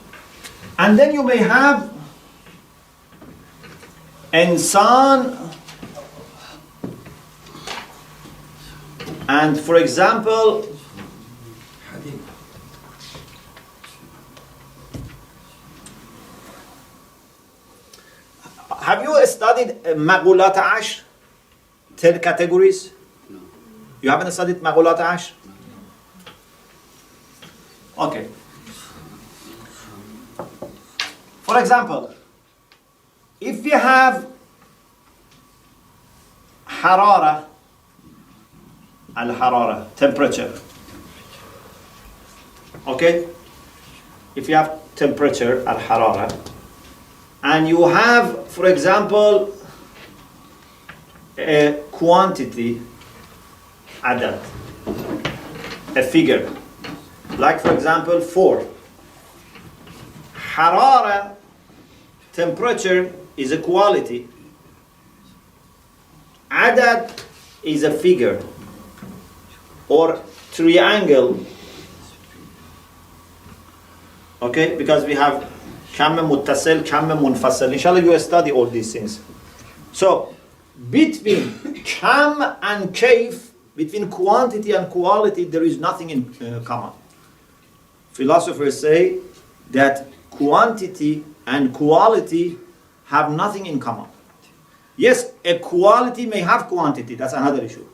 And then you may have insan and, for example, have you studied Maghulat Ash? 10 categories? No. You haven't studied Maghulat Ash? Okay. For example, if you have harara, al-harara, temperature, okay? If you have temperature, al-harara, and you have, for example, a quantity, adad, a figure, like for example 4. Harara, temperature, is a quality. Adad is a figure or triangle. Okay, because we have kam muttasil, kam munfasil. Inshallah you study all these things. So between kam and kayf, between quantity and quality, there is nothing in common. Philosophers say that quantity and quality have nothing in common. Yes, a quality may have quantity, that's another issue.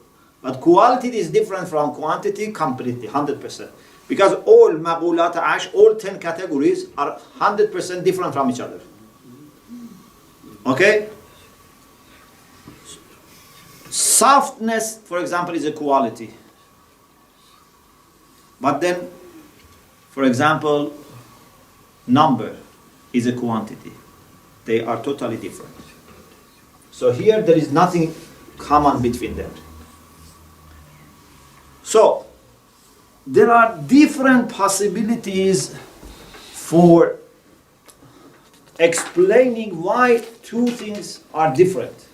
But quality is different from quantity completely, 100%. Because all Maghulat Ash, all 10 categories are 100% different from each other. Okay? Softness, for example, is a quality. But then, for example, number is a quantity. They are totally different. So here there is nothing common between them. So there are different possibilities for explaining why two things are different.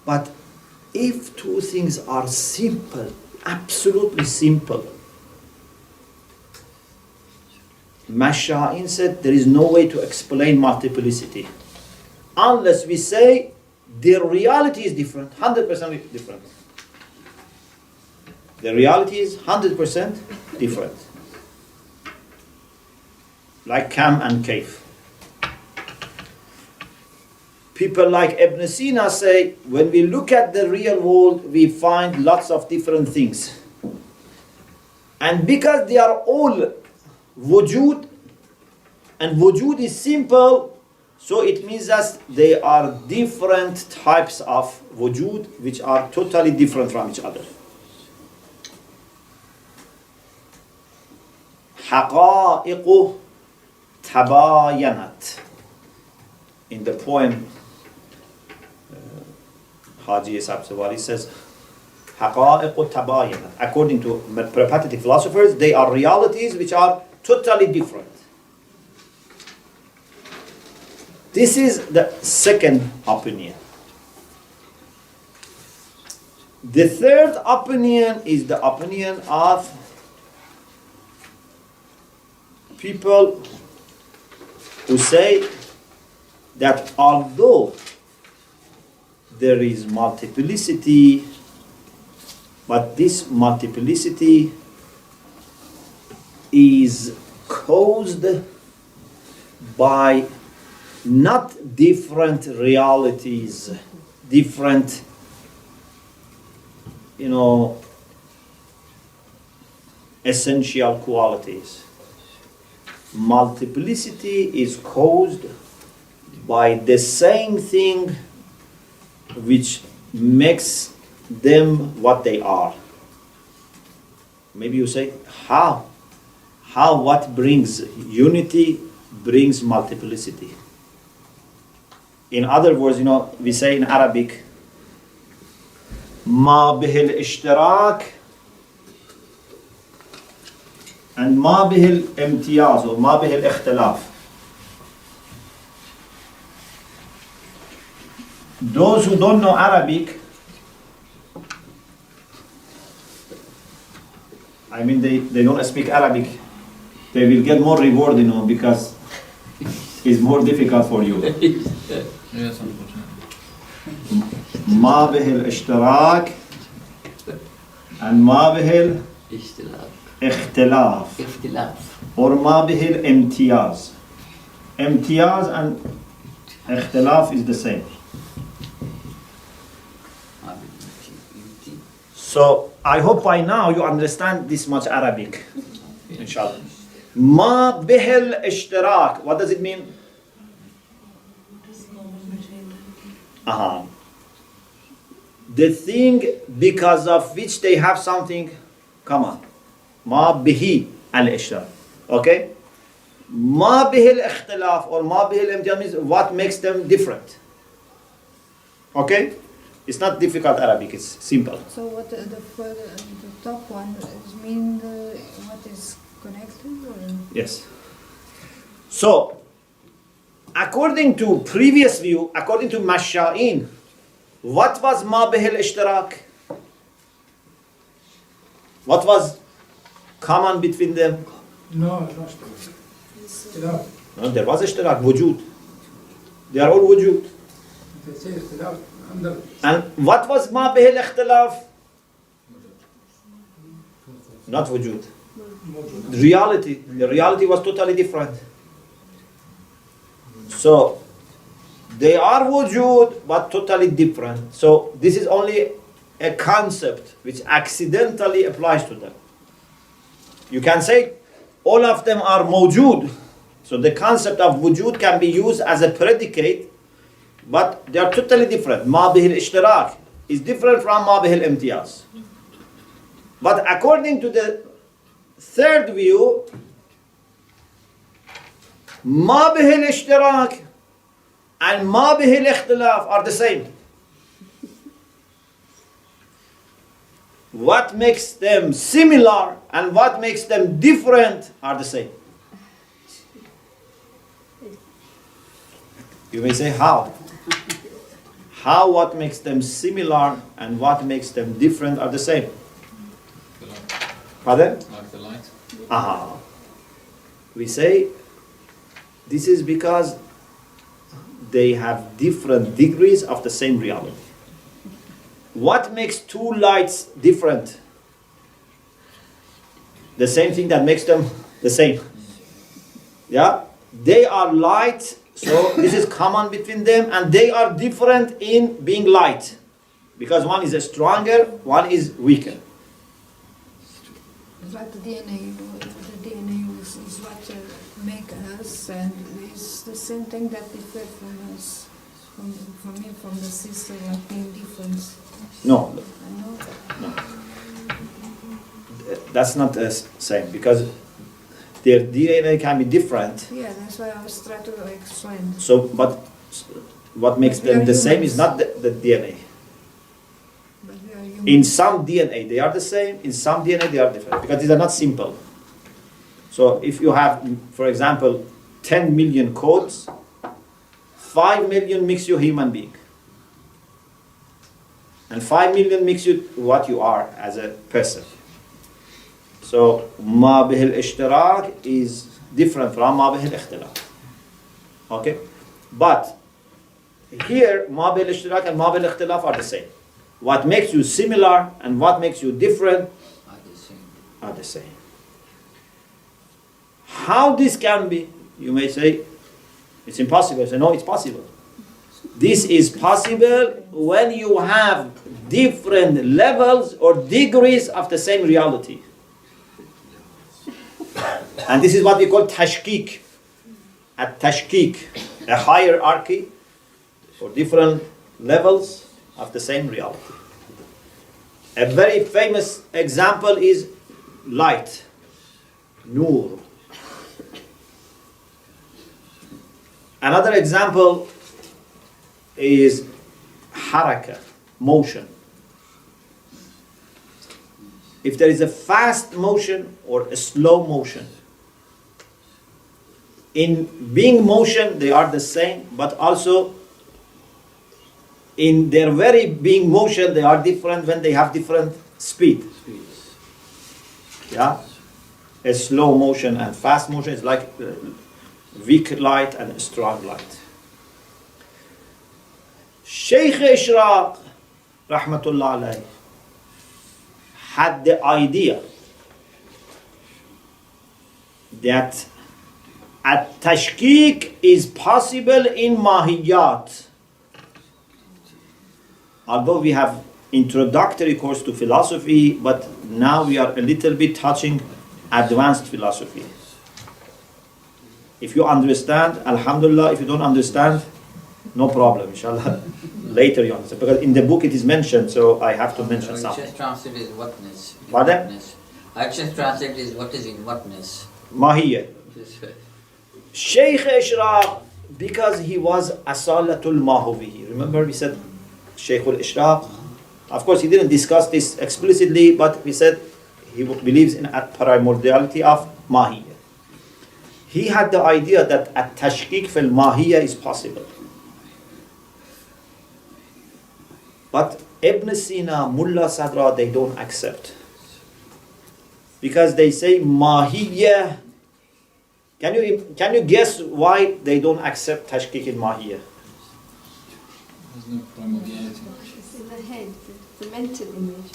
But if two things are simple, absolutely simple, Masha'in said there is no way to explain multiplicity unless we say the reality is different, 100% different. The reality is 100% different. Like Kam and Kaif. People like Ibn Sina say, when we look at the real world, we find lots of different things. And because they are all wujud, and wujud is simple, so it means that they are different types of wujud, which are totally different from each other. حقائق تباينت. In the poem, Haji Sabsawari says, حقائق تباينت. According to pragmatic philosophers, they are realities which are totally different. This is the second opinion. The third opinion is the opinion of people who say that although there is multiplicity, but this multiplicity is caused by not different realities, different, essential qualities. Multiplicity is caused by the same thing which makes them what they are. Maybe you say, how? How what brings unity brings multiplicity? In other words, we say in Arabic, ما به الاشتراك and ما به الامتياز or ما به الاختلاف. Those who don't know Arabic, they don't speak Arabic, they will get more reward, because it's more difficult for you. Yes, unfortunately. ما به الاشتراك and ما به الاختلاف or ما به الامتياز. امتياز and اختلاف is the same. So I hope by now you understand this much Arabic, inshallah. ما به الاشتراك, what does it mean? The thing because of which they have something common. ما به الاشتراك. Okay? ما به الاختلاف or ما به الامتياز means what makes them different. Okay? It's not difficult Arabic, it's simple. So what the top one mean what is connected? Or? Yes. So, according to previous view, according to Masha'in, what was ma bihil ishtirak? What was common between them? No. No, there was ishtirak, wujud. They are all wujud. They say اختلاف under And what was ma bihil ikhtilaf? Not wujud. Reality. The reality was totally different. So, they are wujud, but totally different. So, this is only a concept which accidentally applies to them. You can say all of them are mawjud. So, the concept of wujud can be used as a predicate, but they are totally different. Ma bihil ishtirak is different from ma bihil imtiyaz. But according to the third view, ما به الاشتراك and ما به الاختلاف are the same. What makes them similar and what makes them different are the same. You may say, how? How what makes them similar and what makes them different are the same? The light. Pardon? Like the light. Aha. We say this is because they have different degrees of the same reality. What makes two lights different? The same thing that makes them the same. Yeah? They are light, so this is common between them, and they are different in being light. Because one is stronger, one is weaker. It's like the DNA. The DNA is what make us, and it's the same thing that differ from us, from me, from the sister, like being different. No, I know that. that's not the same, because their DNA can be different. Yeah, that's why I was trying to explain. So, but what makes But we them are the same is humans. not the DNA. But we are human. In some DNA they are the same, in some DNA they are different, because these are not simple. So if you have, for example, 10 million codes, 5 million makes you a human being. And 5 million makes you what you are as a person. So ما به الاشتراك is different from ما به الاختلاف. Okay? But here ما به الاشتراك and ما به الاختلاف are the same. What makes you similar and what makes you different Are the same. are the same. How this can be? You may say, it's impossible. I say, no, it's possible. This is possible when you have different levels or degrees of the same reality. And this is what we call tashkik. At tashkik, a hierarchy for different levels of the same reality. A very famous example is light, nur. Another example is haraka, motion. If there is a fast motion or a slow motion, in being motion they are the same, but also in their very being motion they are different when they have different speed. Yeah? A slow motion and fast motion is like weak light and strong light. Sheikh Ishraq, rahmatullah alayhi, had the idea that at-tashkik is possible in mahiyat. Although we have introductory course to philosophy, but now we are a little bit touching advanced philosophy. If you understand, alhamdulillah. If you don't understand, no problem, inshallah. Later you understand. Because in the book it is mentioned, so I have to mention I something. just translated whatness. in Pardon? whatness. I just translated what is in whatness. Mahiyya. Sheikh Ishraq, because he was Asalatul Mahuvi. Remember we said Sheikh al-Ishraq? Of course he didn't discuss this explicitly, but we said he believes in a primordiality of Mahiyya. He had the idea that at-tashkik fil Mahiyya is possible. But Ibn Sina, Mullah Sadra, they don't accept. Because they say Mahiyya. Can you guess why they don't accept tashkik in Mahiyya? There's no primordiality. It's in the head, the mental image.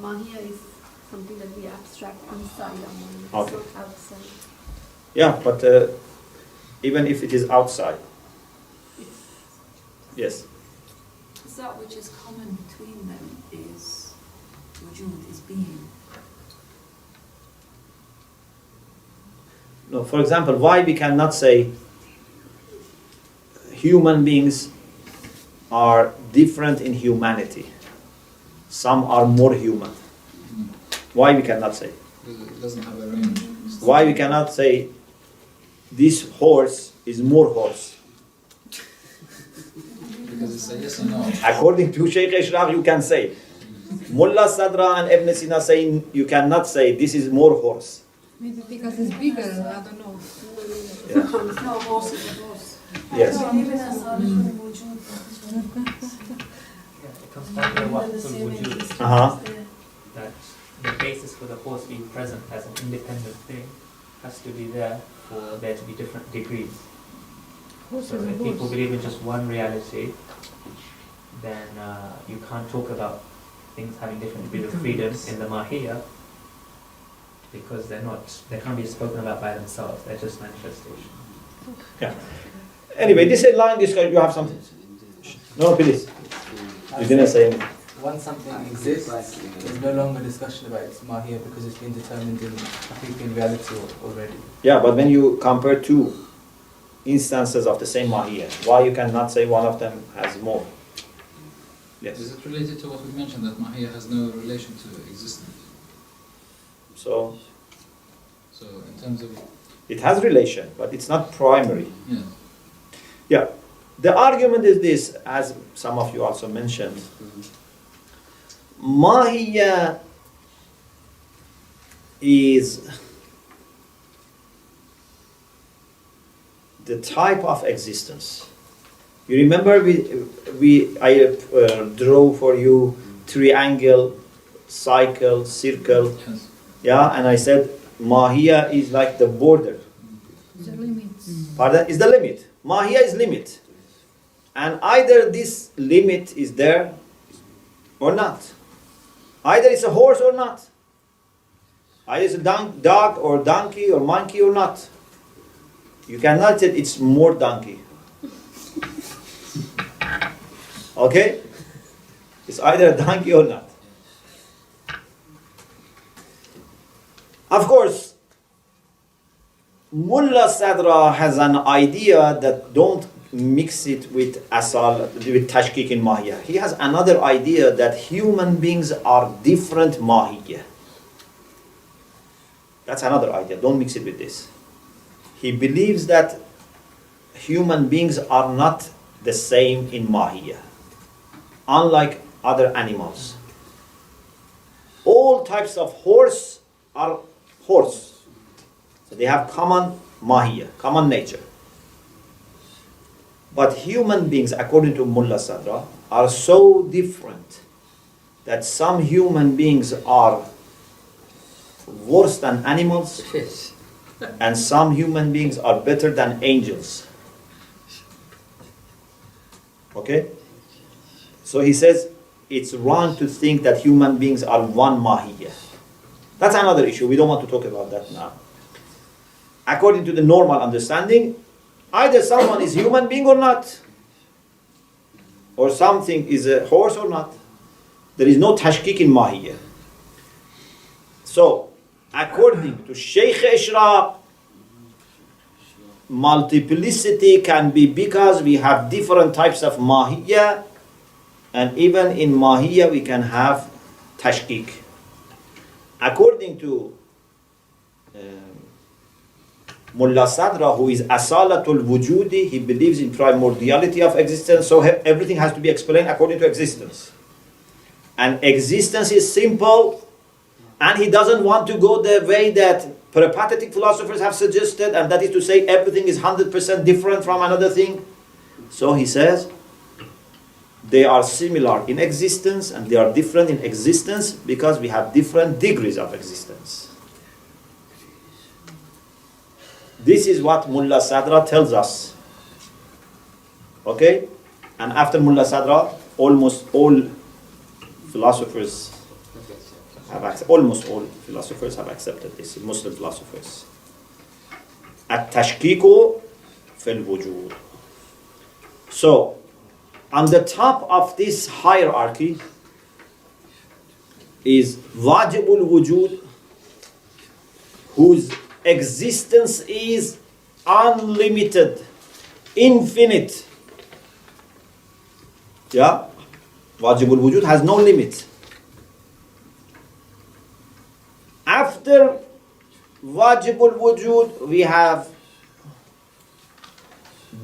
Mahia is something that we abstract inside our mind, it's Okay. not outside. Yeah, but even if it is outside. Yes. That which is common between them is wujud, is being. No, for example, why we cannot say human beings are different in humanity. Some are more human. Why we cannot say? Because it doesn't have a range. Why we cannot say this horse is more horse. Because it's a yes or no. According to Sheikh Ishraq, you can say. Mullah Sadra and Ibn Sina saying you cannot say this is more horse. Maybe because it's bigger, I don't know. It's not a horse, it's a horse. Yes. Yeah, it comes back to what wujud, Uh-huh. that the basis for the horse being present as an independent thing has to be there for there to be different degrees. Horse So is a if people horse. believe in just one reality, then you can't talk about things having different degrees of freedom in the Mahiyya, because they can't be spoken about by themselves, they're just manifestations. Yeah. Anyway, this is a long discussion. You have something? No, please. You didn't say anything. Once something exists, there's no longer discussion about its mahiyya because it's been determined in African reality already. Yeah, but when you compare two instances of the same mahiyya, why you cannot say one of them has more? Yes. Is it related to what we mentioned, that Mahiyya has no relation to existence? So So in terms of, it has relation, but it's not primary. yeah, Yeah. The argument is this, as some of you also mentioned. Mahiyya is the type of existence. You remember I drew for you triangle, cycle, circle, yes. yeah, and I said Mahiyya is like the border. The limits. Pardon? Is the limit. Mahiyya is limit. And either this limit is there or not. Either it's a horse or not. Either it's a dog or donkey or monkey or not. You cannot say it's more donkey. Okay? It's either a donkey or not. Of course, Mullah Sadra has an idea that don't mix it with asal, with tashkik in mahiyya. He has another idea that human beings are different mahiyya. That's another idea. Don't mix it with this. He believes that human beings are not the same in mahiyya, unlike other animals. All types of horse are horse. So they have common mahiyya, common nature. But human beings, according to Mullah Sadra, are so different that some human beings are worse than animals Yes. and some human beings are better than angels. Okay? So he says it's wrong to think that human beings are one mahiyya. That's another issue. We don't want to talk about that now. According to the normal understanding, either someone is human being or not, or something is a horse or not. There is no tashkik in mahiyya. So, according to Sheikh Ishraq, multiplicity can be because we have different types of mahiyya, and even in mahiyya we can have tashkik. According to Mullah Sadra, who is asalatul wujudi, he believes in primordiality of existence, so everything has to be explained according to existence. And existence is simple, and he doesn't want to go the way that peripatetic philosophers have suggested, and that is to say everything is 100% different from another thing. So he says they are similar in existence and they are different in existence because we have different degrees of existence. This is what Mullah Sadra tells us. Okay? And after Mullah Sadra, almost all philosophers have accepted this, Muslim philosophers. At-tashkiku fil wujud. So, on the top of this hierarchy is wajibul wujud, whose existence is unlimited, infinite. Yeah? Wajibul wujud has no limit. After wajibul wujud, we have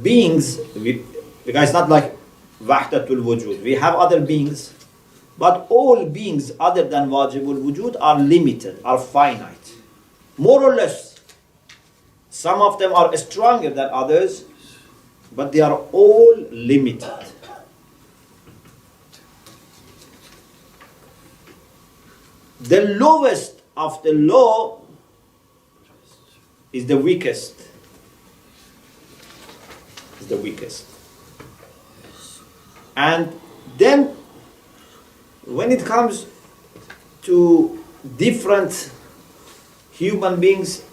beings, because it's not like wahdatul wujud. We have other beings, but all beings other than wajibul wujud are limited, are finite. More or less. Some of them are stronger than others, but they are all limited. The lowest of the low is the weakest. Is the weakest. And then when it comes to different human beings,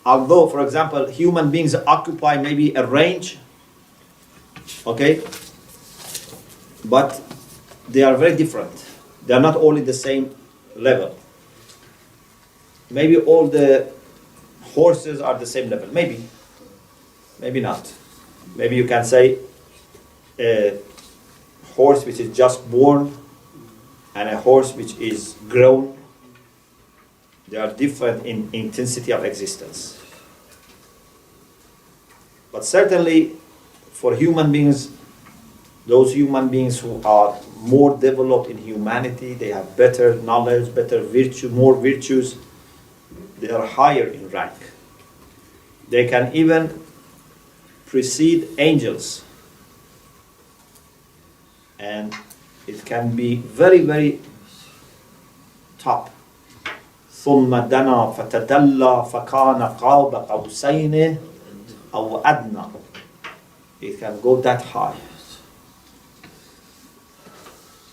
although, for example, human beings occupy maybe a range, okay, but they are very different. They are not all in the same level. Maybe all the horses are the same level. Maybe not. Maybe you can say a horse which is just born and a horse which is grown. They are different in intensity of existence. But certainly for human beings, those human beings who are more developed in humanity, they have better knowledge, better virtue, more virtues, they are higher in rank. They can even precede angels. And it can be very, very top. ثم دنا فتدلى فكان قاب قوسين أو أدنى. It can go that high.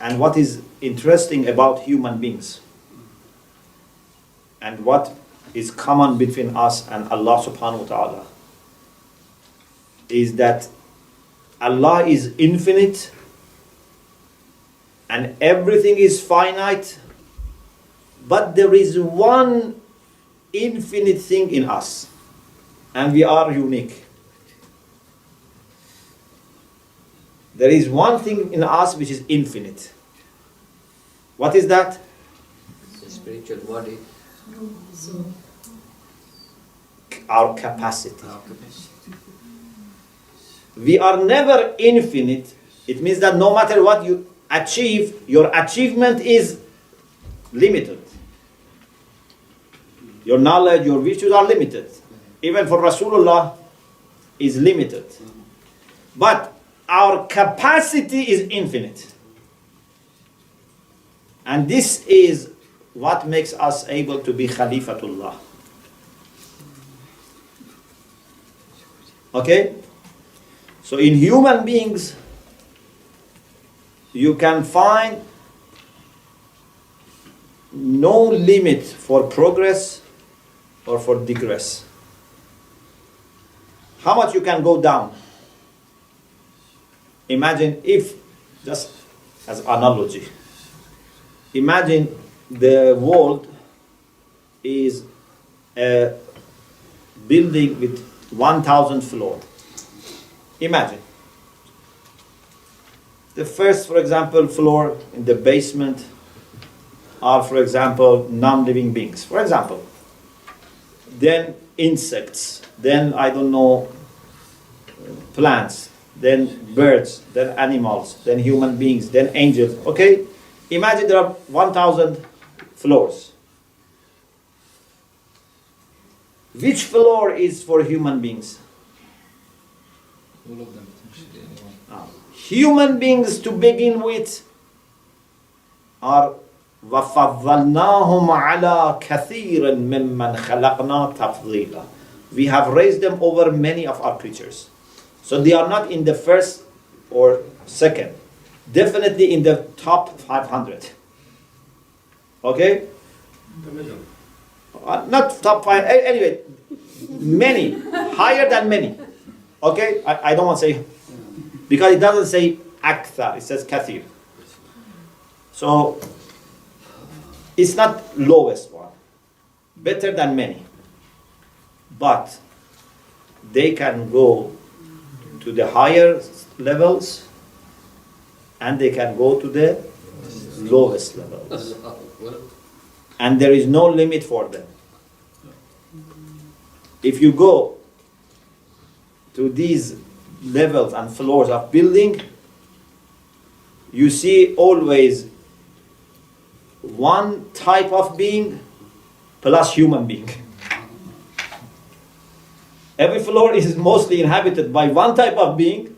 And what is interesting about human beings and what is common between us and Allah subhanahu wa ta'ala is that Allah is infinite and everything is finite, but there is one infinite thing in us and we are unique. There is one thing in us which is infinite. What is that? The spiritual body. Our capacity. We are never infinite. It means that no matter what you achieve, your achievement is limited. Your knowledge, your virtues are limited. Even for Rasulullah is limited. But our capacity is infinite. And this is what makes us able to be Khalifatullah. Okay? So in human beings, you can find no limit for progress or for digress. How much you can go down? Imagine if, just as analogy, imagine the world is a building with 1,000 floors. Imagine. The first, for example, floor in the basement are, for example, non-living beings. For example. Then insects. Then, I don't know, plants. Then birds. Then animals. Then human beings. Then angels. Okay? Imagine there are 1,000 floors. Which floor is for human beings? All of them potentially, anyone. Human beings to begin with are وَفَضَّلْنَاهُمْ عَلَى كَثِيرٍ مِّمَّنْ خَلَقْنَا تَفْضِيلًا. We have raised them over many of our creatures. So they are not in the first or second. Definitely in the top 500. Okay? The middle. Not top 5, anyway, many, higher than many. Okay? I don't want to say, because it doesn't say akthar, it says kathir. So, it's not lowest one. Better than many. But, they can go to the higher levels and they can go to the lowest levels. And there is no limit for them. If you go to these levels and floors of building, you see always one type of being plus human being. Every floor is mostly inhabited by one type of being,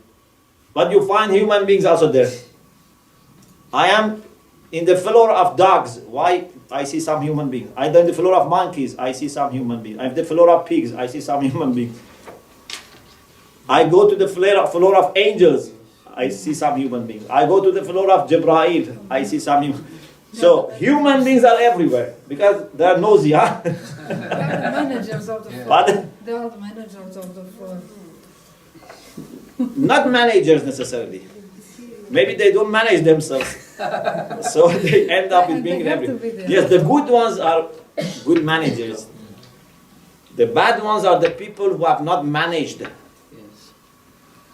but you find human beings also there. I am in the floor of dogs. Why? I see some human beings. I'm in the floor of monkeys. I see some human beings. I'm in the floor of pigs. I see some human beings. I go to the floor of angels. I see some human beings. I go to the floor of Jibreel. I see some human. So human beings are everywhere because they are nosy, huh? They are the managers of the floor. Pardon? They are the managers of the floor. Not managers necessarily. Maybe they don't manage themselves. So they end up with being They have to everywhere. be there. Yes, the good ones are good managers. The bad ones are the people who have not managed Yes.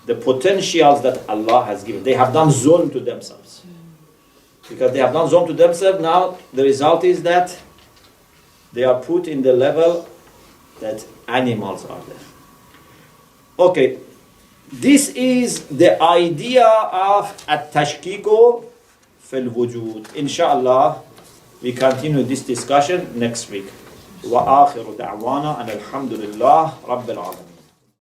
the potentials that Allah has given. They have done zulm to themselves. Because they have done zulm to themselves, now the result is that they are put in the level that animals are there. Okay, this is the idea of at-tashkiku fil wujud. Inshallah, we continue this discussion next week. Wa akhiru da'wana and alhamdulillah rabbil alamin.